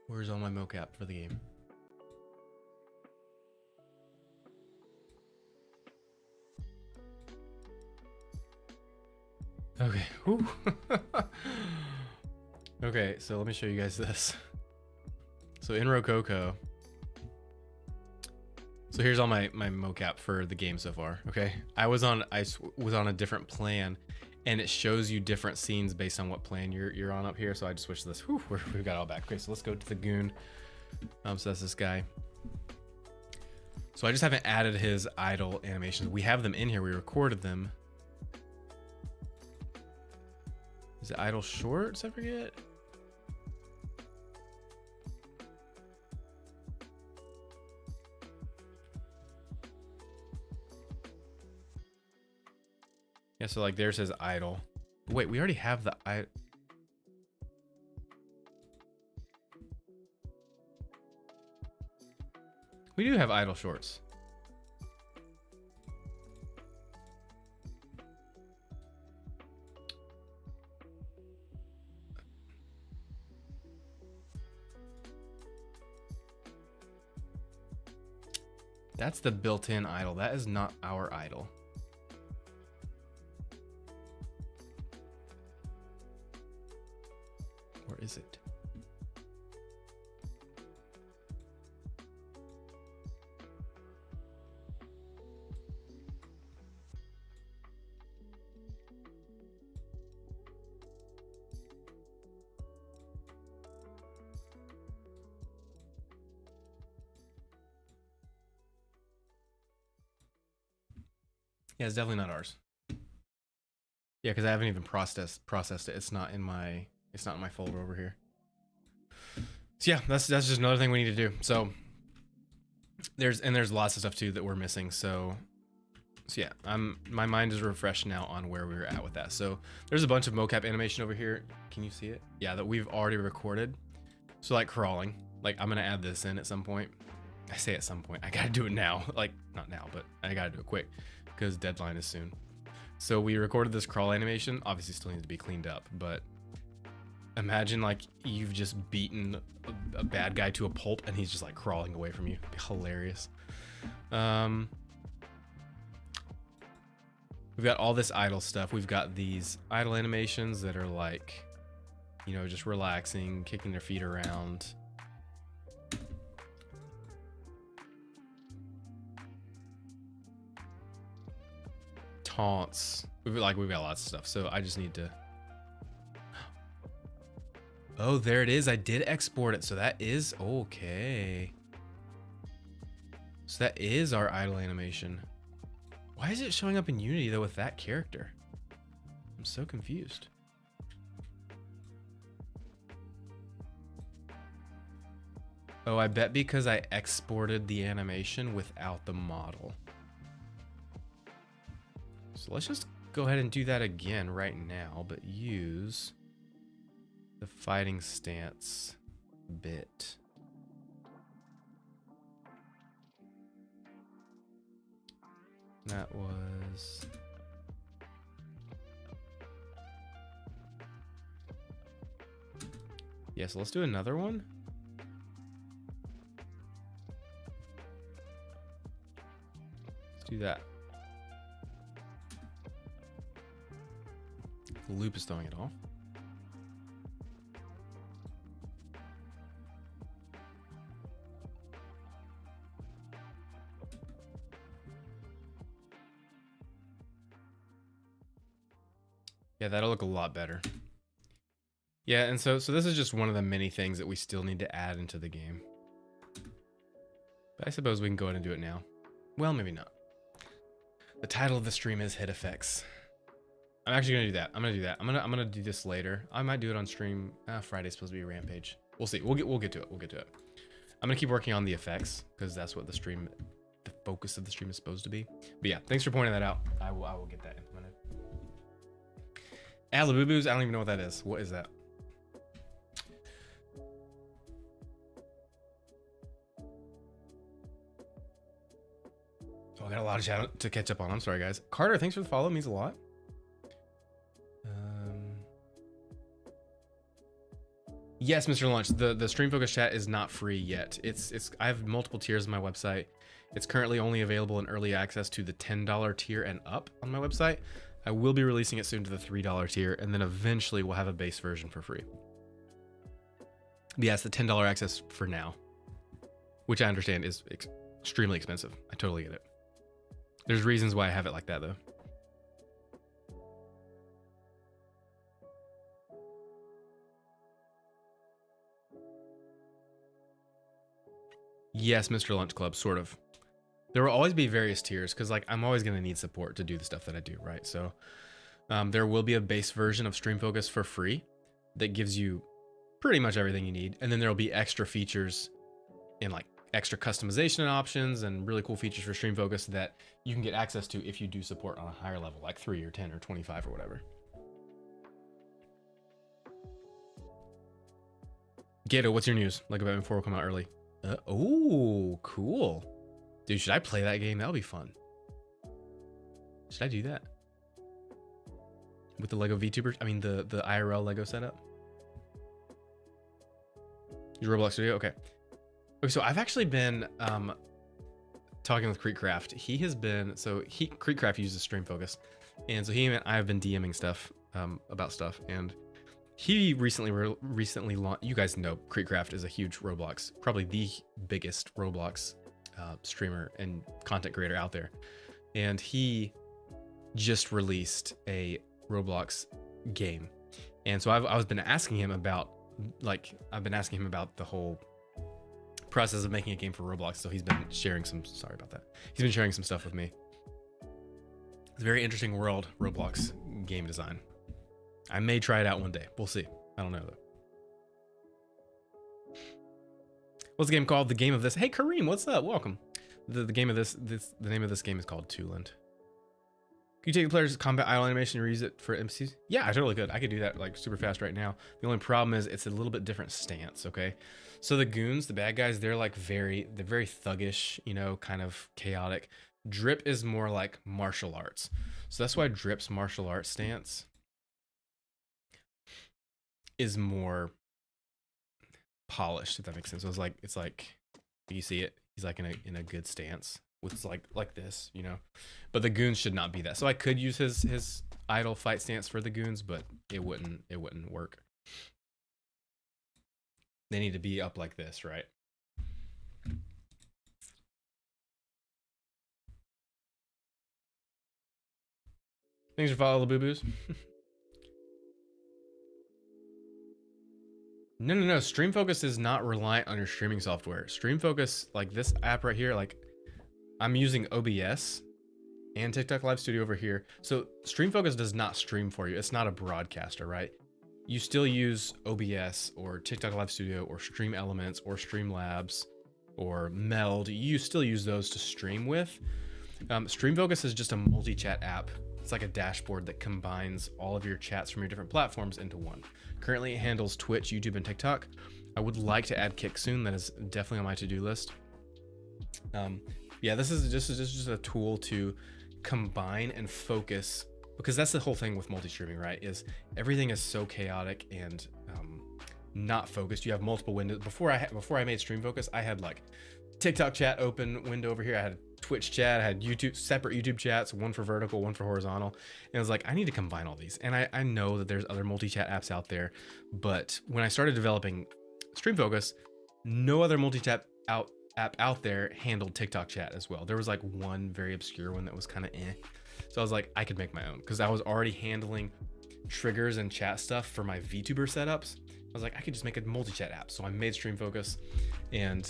Where's all my mocap for the game? Okay. Whew. Okay, so let me show you guys this. So in Rococo. So here's all my mocap for the game so far. Okay, I was on a different plan, and it shows you different scenes based on what plan you're on up here. So I just switched this. Whew, we've got it all back. Okay, so let's go to the goon. So that's this guy. So I just haven't added his idle animations. We have them in here. We recorded them. Is it idle shorts? I forget. Yeah, so like there's his idle. Wait, we already have the idle. We do have idle shorts. That's the built-in idle. That is not our idle. Or is it? Yeah, it's definitely not ours. Yeah, because I haven't even processed it. It's not in my folder over here. So yeah, that's just another thing we need to do. So there's lots of stuff too that we're missing. So So yeah, my mind is refreshed now on where we were at with that. So there's a bunch of mocap animation over here. Can you see it? Yeah, that we've already recorded. So like crawling, like I'm gonna add this in at some point. I say at some point, I gotta do it now. Like not now, but I gotta do it quick because deadline is soon. So we recorded this crawl animation. Obviously still needs to be cleaned up, but imagine like you've just beaten a bad guy to a pulp and he's just like crawling away from you. It'd be hilarious. We've got all this idle stuff. We've got these idle animations that are like, you know, just relaxing, kicking their feet around. Taunts. We've got lots of stuff. So I just need to. Oh, there it is. I did export it. So that is okay. So that is our idle animation. Why is it showing up in Unity though with that character? I'm so confused. Oh, I bet because I exported the animation without the model. So let's just go ahead and do that again right now, but use the fighting stance bit. That was... Yeah, so let's do another one. Let's do that. The loop is throwing it off. Yeah, that'll look a lot better. Yeah, and so this is just one of the many things that we still need to add into the game. But I suppose we can go ahead and do it now. Well, maybe not. The title of the stream is Hit Effects. I'm actually gonna do that. I'm gonna do this later. I might do it on stream. Friday's supposed to be a rampage. We'll see. We'll get to it. We'll get to it. I'm gonna keep working on the effects because that's what the focus of the stream is supposed to be. But yeah, thanks for pointing that out. I will get that implemented. Alabubus, I don't even know what that is. What is that? Oh, I got a lot of chat to catch up on. I'm sorry, guys. Carter, thanks for the follow. It means a lot. Yes, Mr. Lunch. The Stream Focus chat is not free yet. I have multiple tiers on my website. It's currently only available in early access to the $10 tier and up on my website. I will be releasing it soon to the $3 tier, and then eventually we'll have a base version for free. But yeah, it's the $10 access for now, which I understand is extremely expensive. I totally get it. There's reasons why I have it like that, though. Yes, Mr. Lunch Club, sort of. There will always be various tiers because like I'm always going to need support to do the stuff that I do, right? So there will be a base version of Stream Focus for free that gives you pretty much everything you need. And then there will be extra features and like extra customization options and really cool features for Stream Focus that you can get access to if you do support on a higher level, like 3 or 10 or 25 or whatever. Gato, what's your news? Like Batman 4 will come out early. Oh, cool. Dude, should I play that game? That'll be fun. Should I do that? With the Lego VTuber? I mean, the IRL Lego setup? Your Roblox studio? Okay. Okay, so I've actually been talking with Creekcraft. He has been, Creekcraft uses Stream Focus. And so he and I have been DMing stuff about stuff. And he recently launched, you guys know Creekcraft is a huge Roblox, probably the biggest Roblox streamer and content creator out there. And he just released a Roblox game. And so I've been asking him about, the whole process of making a game for Roblox. So he's been sharing some, sorry about that. He's been sharing some stuff with me. It's a very interesting world, Roblox game design. I may try it out one day. We'll see. I don't know though. What's the game called? The game of this. Hey Kareem, what's up? Welcome. The game of the name of this game is called Tooland. Could you take the player's combat idle animation and reuse it for MCs? Yeah, I totally could. I could do that like super fast right now. The only problem is it's a little bit different stance, okay? So the goons, the bad guys, they're very thuggish, you know, kind of chaotic. Drip is more like martial arts. So that's why Drip's martial arts stance is more polished, if that makes sense. So it's like you see it, he's like in a good stance with like this, you know. But the goons should not be that. So I could use his idle fight stance for the goons, but it wouldn't work. They need to be up like this, right? Thanks for following the boo-boos. No. Stream Focus is not reliant on your streaming software. Stream Focus, like this app right here, like I'm using OBS and TikTok Live Studio over here. So Stream Focus does not stream for you. It's not a broadcaster, right? You still use OBS or TikTok Live Studio or Stream Elements or Streamlabs or Meld. You still use those to stream with. Stream Focus is just a multi-chat app. It's like a dashboard that combines all of your chats from your different platforms into one. Currently, it handles Twitch, YouTube, and TikTok. I would like to add Kick soon. That is definitely on my to-do list. Yeah, this is just a tool to combine and focus, because that's the whole thing with multi-streaming, right? Is everything is so chaotic and not focused. You have multiple windows. Before I made Stream Focus, I had like TikTok chat open window over here. I had Twitch chat, I had YouTube, separate YouTube chats, one for vertical, one for horizontal. And I was like, I need to combine all these. And I know that there's other multi-chat apps out there, but when I started developing Stream Focus, no other multi-chat app out there handled TikTok chat as well. There was like one very obscure one that was kind of eh. So I was like, I could make my own, because I was already handling triggers and chat stuff for my VTuber setups. I was like, I could just make a multi-chat app. So I made Stream Focus, and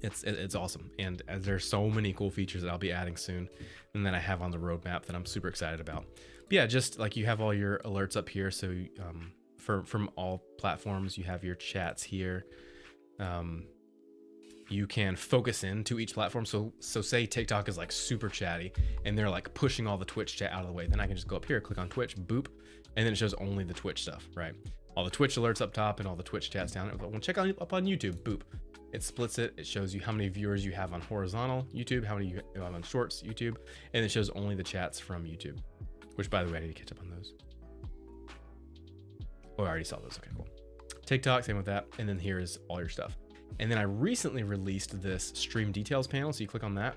it's awesome. And there's so many cool features that I'll be adding soon, and that I have on the roadmap that I'm super excited about. But yeah, just like you have all your alerts up here. So from all platforms, you have your chats here. You can focus into each platform. So say TikTok is like super chatty and they're like pushing all the Twitch chat out of the way. Then I can just go up here, click on Twitch, boop, and then it shows only the Twitch stuff, right? All the Twitch alerts up top and all the Twitch chats down. Well, check up on YouTube, boop. It splits it. It shows you how many viewers you have on horizontal YouTube, how many you have on shorts YouTube, and it shows only the chats from YouTube, which, by the way, I need to catch up on those. Oh, I already saw those. Okay, cool. TikTok, same with that. And then here is all your stuff. And then I recently released this stream details panel. So you click on that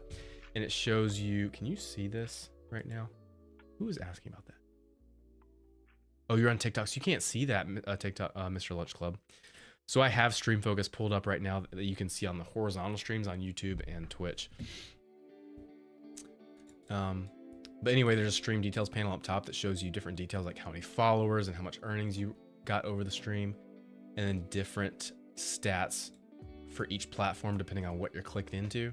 and it shows you, can you see this right now? Who is asking about that? Oh, you're on TikTok. So you can't see that, TikTok, Mr. Lunch Club. So I have Stream Focus pulled up right now that you can see on the horizontal streams on YouTube and Twitch. But anyway, there's a stream details panel up top that shows you different details, like how many followers and how much earnings you got over the stream, and then different stats for each platform depending on what you're clicked into.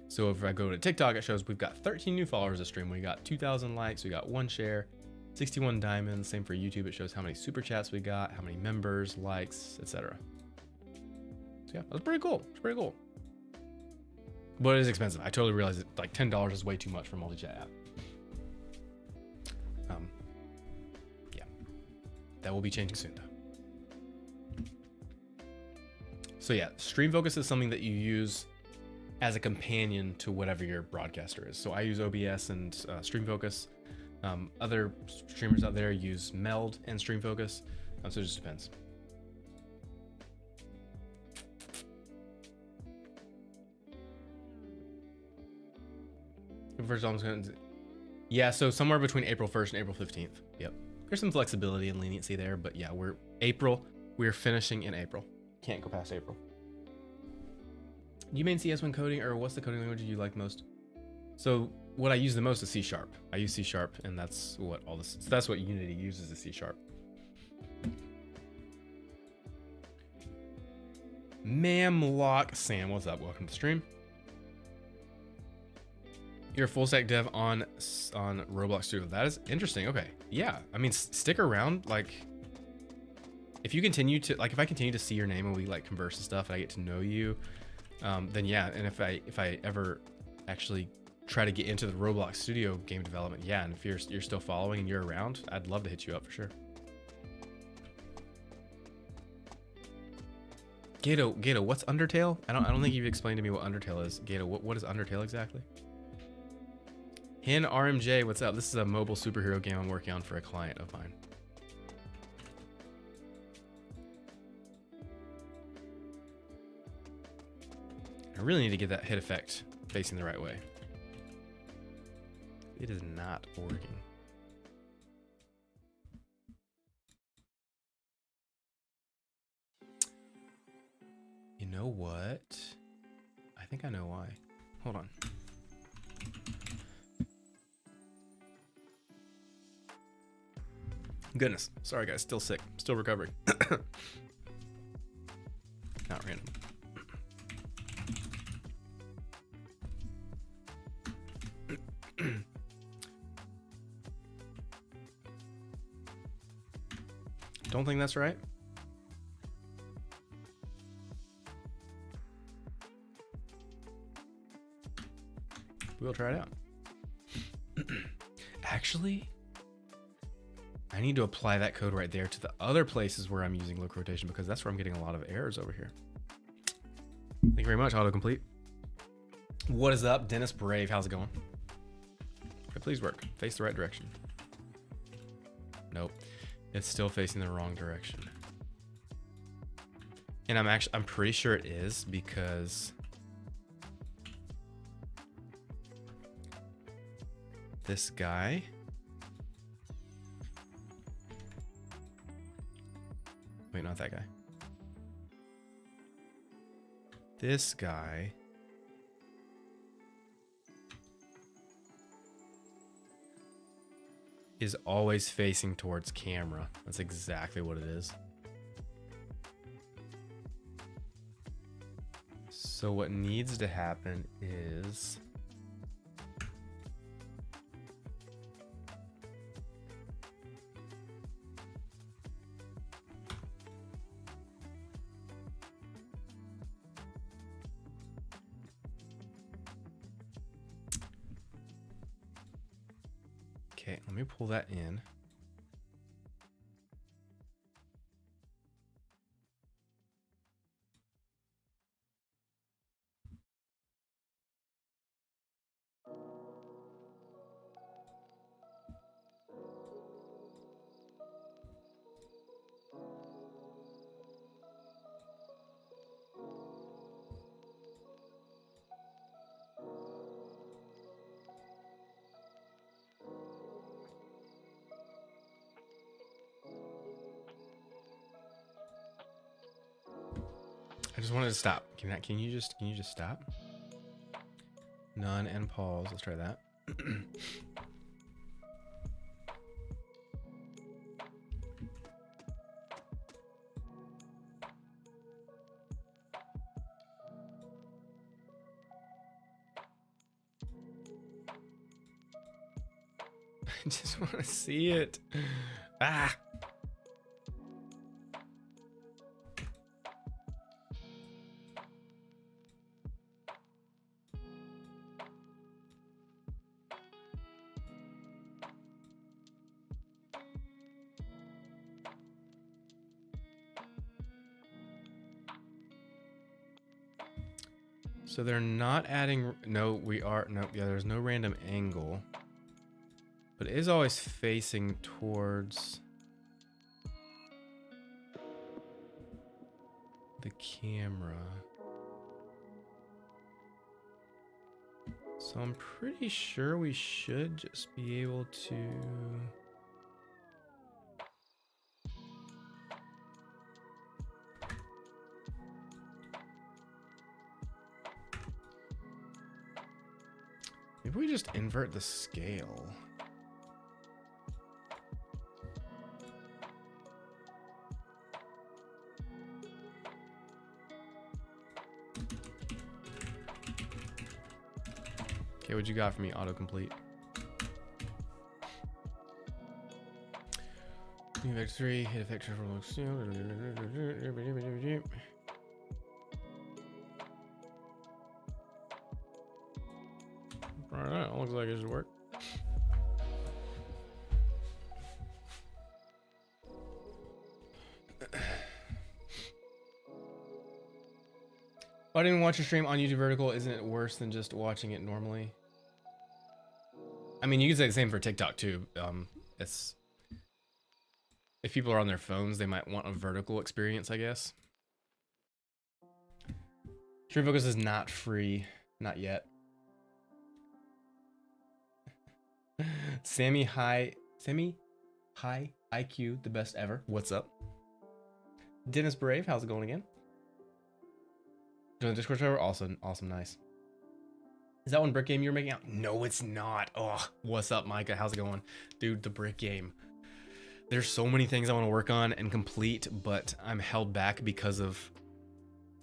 So if I go to TikTok, it shows we've got 13 new followers this stream. We got 2,000 likes, we got 1 share, 61 diamonds. Same for YouTube. It shows how many super chats we got, how many members, likes, etc. So yeah, that's pretty cool. It's pretty cool. But it is expensive. I totally realize that like $10 is way too much for a multi-chat app. Yeah, that will be changing soon though. So yeah, Stream Focus is something that you use as a companion to whatever your broadcaster is. So I use OBS and Stream Focus. Other streamers out there use Meld and Stream Focus. So it just depends. First, I'm going to, yeah. So somewhere between April 1st and April 15th. Yep. There's some flexibility and leniency there, but yeah, we're finishing in April. Can't go past April. Do you main CS when coding, or what's the coding language you like most? So what I use the most is C#. I use C#, and that's what all this. So that's what Unity uses, is C#. Mamlock Sam, what's up? Welcome to the stream. You're a full stack dev on Roblox Studio. That is interesting. Okay, yeah. I mean, stick around. Like, if you continue to if I continue to see your name and we like converse and stuff, and I get to know you, then yeah. And if I ever actually try to get into the Roblox Studio game development, yeah, and if you're still following and you're around, I'd love to hit you up for sure. Gato, what's Undertale? I don't think you've explained to me what Undertale is. Gato, what is Undertale exactly? Hin RMJ, what's up? This is a mobile superhero game I'm working on for a client of mine. I really need to get that hit effect facing the right way. It is not working. You know what? I think I know why. Hold on. Goodness. Sorry, guys. Still sick. Still recovering. Not random. Don't think that's right. We'll try it out. Actually, I need to apply that code right there to the other places where I'm using low quotation, because that's where I'm getting a lot of errors over here. Thank you very much, autocomplete. What is up, Dennis Brave? How's it going? Okay, please work. Face the right direction. Nope. It's still facing the wrong direction. And I'm pretty sure it is, because this guy wait, not that guy. This guy is always facing towards camera. That's exactly what it is. So what needs to happen is okay, let me pull that in. I just wanted to stop. Can you just stop? None and pause. Let's try that. I just want to see it. Ah. So they're not adding, no, we are, no, yeah, there's no random angle, but it is always facing towards the camera. So I'm pretty sure we should just be able to. Maybe we just invert the scale. Okay, what you got for me, autocomplete? New vector 3, hit effect for looks. Right. That looks like it should work. I didn't watch your stream on YouTube Vertical. Isn't it worse than just watching it normally? I mean, you can say the same for TikTok too. It's if people are on their phones, they might want a vertical experience, I guess. Stream Focus is not free, not yet. Sammy High IQ, the best ever. What's up? Dennis Brave, how's it going again? Join the Discord server, awesome, nice. Is that one brick game you're making out? No, it's not. Oh, what's up, Micah? How's it going? Dude, the brick game. There's so many things I want to work on and complete, but I'm held back because of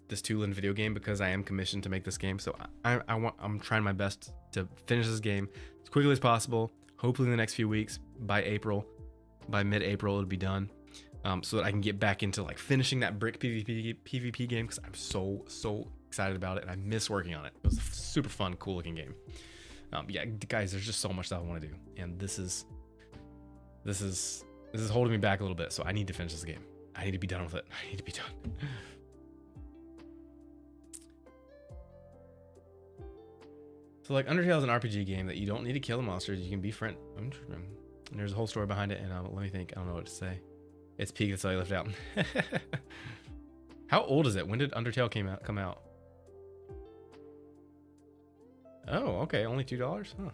this Tulin video game, because I am commissioned to make this game. So I'm trying my best to finish this game as quickly as possible. Hopefully in the next few weeks, by mid-April, it'll be done. So that I can get back into like finishing that brick PvP game, because I'm so excited about it and I miss working on it. It was a super fun, cool looking game. Yeah, guys, there's just so much that I want to do, and this is holding me back a little bit. So I need to finish this game. I need to be done with it. I need to be done. So like Undertale is an RPG game that you don't need to kill the monsters. You can befriend. And there's a whole story behind it, and let me think. I don't know what to say. It's peak. That's all I left out. How old is it? When did Undertale come out? Oh, okay. Only $2? Huh.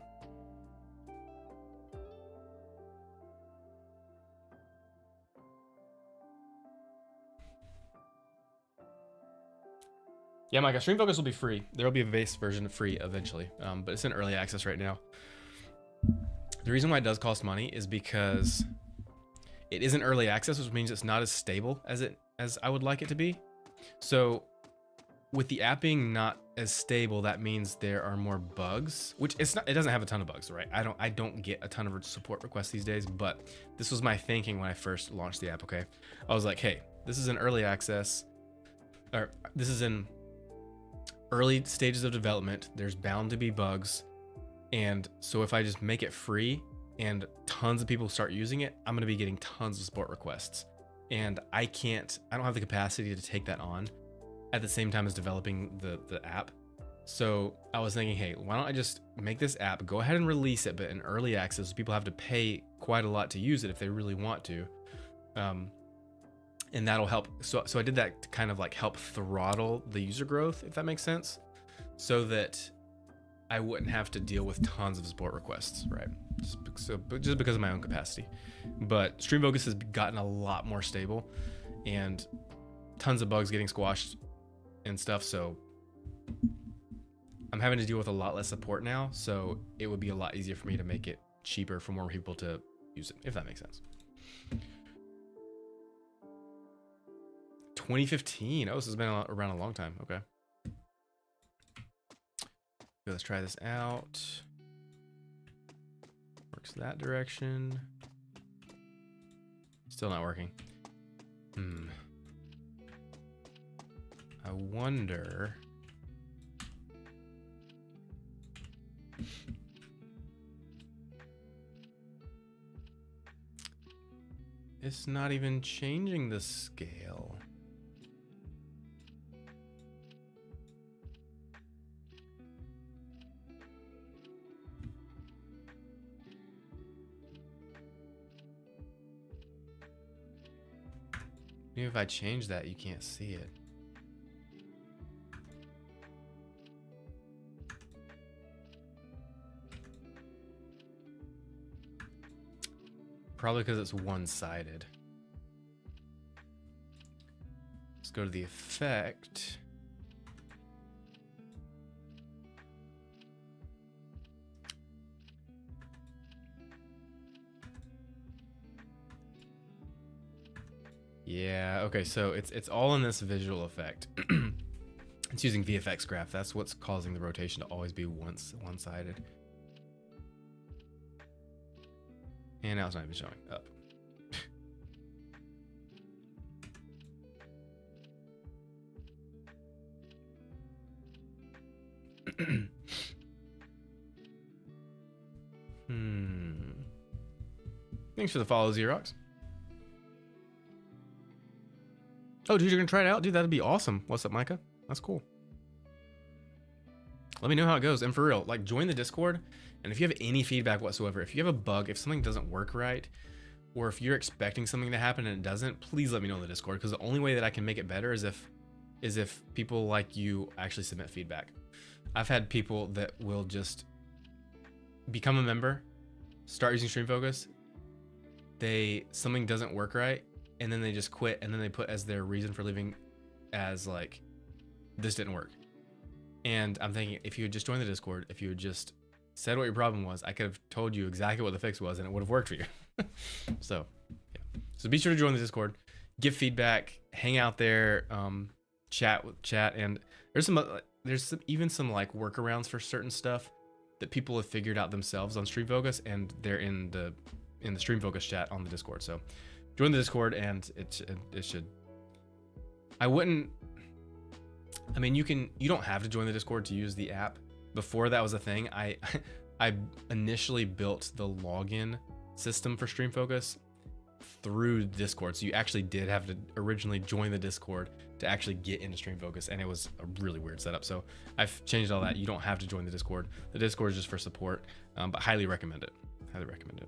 Yeah, Micah, Stream Focus will be free. There will be a base version free eventually, but it's in early access right now. The reason why it does cost money is because it isn't early access, which means it's not as stable as I would like it to be. So with the app being not as stable, that means there are more bugs, which it doesn't have a ton of bugs, right? I don't get a ton of support requests these days, but this was my thinking when I first launched the app, okay? I was like, hey, this is in early access, or this is in early stages of development. There's bound to be bugs. And so if I just make it free and tons of people start using it, I'm going to be getting tons of support requests. And I don't have the capacity to take that on at the same time as developing the app. So I was thinking, hey, why don't I just make this app, go ahead and release it, but in early access, so people have to pay quite a lot to use it if they really want to. And that'll help. So I did that to kind of like help throttle the user growth, if that makes sense, so that I wouldn't have to deal with tons of support requests, right? Just because of my own capacity. But Stream Focus has gotten a lot more stable and tons of bugs getting squashed and stuff. So I'm having to deal with a lot less support now. So it would be a lot easier for me to make it cheaper for more people to use it, if that makes sense. 2015. Oh, this has been around a long time. Okay. Let's try this out. Works that direction. Still not working. I wonder. It's not even changing the scale. Maybe if I change that, you can't see it. Probably because it's one-sided. Let's go to the effect. Yeah, okay, so it's all in this visual effect. It's using VFX graph. That's what's causing the rotation to always be one-sided. And now it's not even showing up. Thanks for the follow, Xerox. Oh, dude, you're gonna try it out? Dude, that'd be awesome. What's up, Micah? That's cool. Let me know how it goes. And for real, like, join the Discord. And if you have any feedback whatsoever, if you have a bug, if something doesn't work right, or if you're expecting something to happen and it doesn't, please let me know in the Discord, because the only way that I can make it better is if people like you actually submit feedback. I've had people that will just become a member, start using StreamFocus, something doesn't work right, and then they just quit, and then they put as their reason for leaving as like, this didn't work. And I'm thinking, if you had just joined the Discord, if you had just said what your problem was, I could have told you exactly what the fix was and it would have worked for you. So yeah, so be sure to join the Discord, give feedback, hang out there, chat, and there's even some like workarounds for certain stuff that people have figured out themselves on StreamFocus, and they're in the StreamFocus chat on the Discord. So join the Discord, and it should. I mean, you don't have to join the Discord to use the app. Before that was a thing, I initially built the login system for StreamFocus through Discord. So you actually did have to originally join the Discord to actually get into StreamFocus, and it was a really weird setup. So I've changed all that. You don't have to join the Discord. The Discord is just for support, but highly recommend it. Highly recommend it.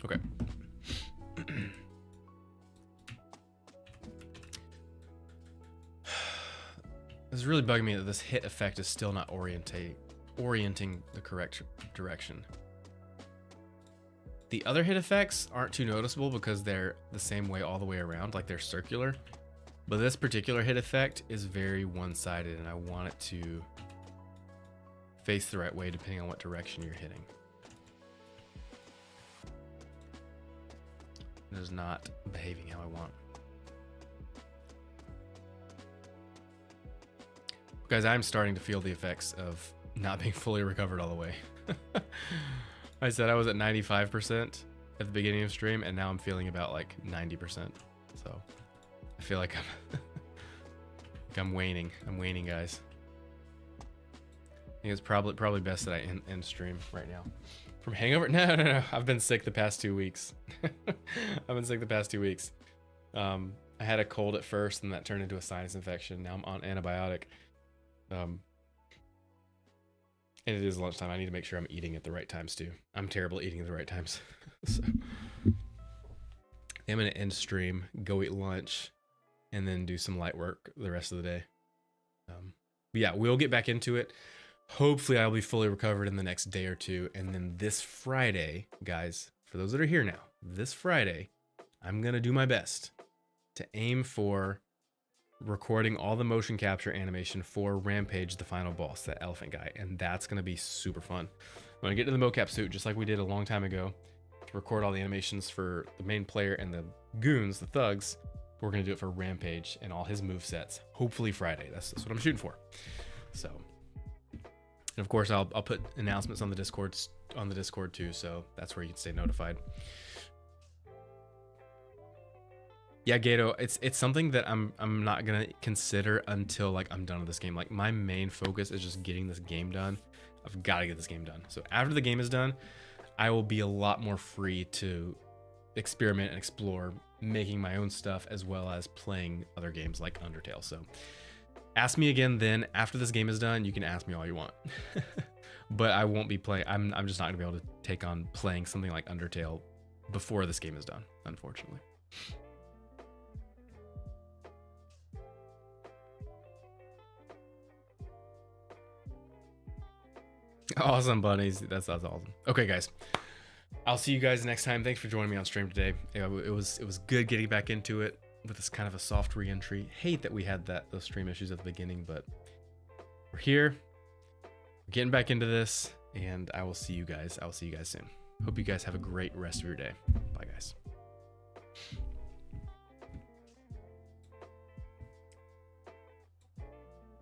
Okay. It's really bugging me that this hit effect is still not orienting the correct direction. The other hit effects aren't too noticeable because they're the same way all the way around, like they're circular. But this particular hit effect is very one-sided, and I want it to face the right way depending on what direction you're hitting. It is not behaving how I want. Guys, I'm starting to feel the effects of not being fully recovered all the way. I said I was at 95% at the beginning of stream, and now I'm feeling about like 90%. So I feel like I'm waning. I'm waning, guys. I think it's probably best that I end stream right now. From hangover? No. I've been sick the past 2 weeks. I've been sick the past 2 weeks. I had a cold at first, and that turned into a sinus infection. Now I'm on antibiotic. And it is lunchtime. I need to make sure I'm eating at the right times too. I'm terrible at eating at the right times. So I'm gonna end stream, go eat lunch, and then do some light work the rest of the day. But yeah, we'll get back into it. Hopefully I'll be fully recovered in the next day or two. And then this Friday, guys, for those that are here now, this Friday, I'm gonna do my best to aim for recording all the motion capture animation for Rampage, the final boss, that elephant guy, and that's gonna be super fun. I'm gonna get to the mocap suit just like we did a long time ago to record all the animations for the main player and the goons, the thugs. We're gonna do it for Rampage and all his move sets. Hopefully Friday. That's what I'm shooting for. So, and of course I'll put announcements on the Discord too, so that's where you can stay notified. Yeah, Gato, it's something that I'm not gonna consider until like I'm done with this game. Like my main focus is just getting this game done. I've got to get this game done. So after the game is done, I will be a lot more free to experiment and explore making my own stuff as well as playing other games like Undertale. So ask me again then after this game is done. You can ask me all you want. But I won't be playing. I'm just not gonna be able to take on playing something like Undertale before this game is done, unfortunately. Awesome, bunnies. That's awesome. Okay, guys. I'll see you guys next time. Thanks for joining me on stream today. It was good getting back into it with this kind of a soft re-entry. Hate that we had those stream issues at the beginning, but we're here. We're getting back into this, and I will see you guys. I will see you guys soon. Hope you guys have a great rest of your day. Bye, guys.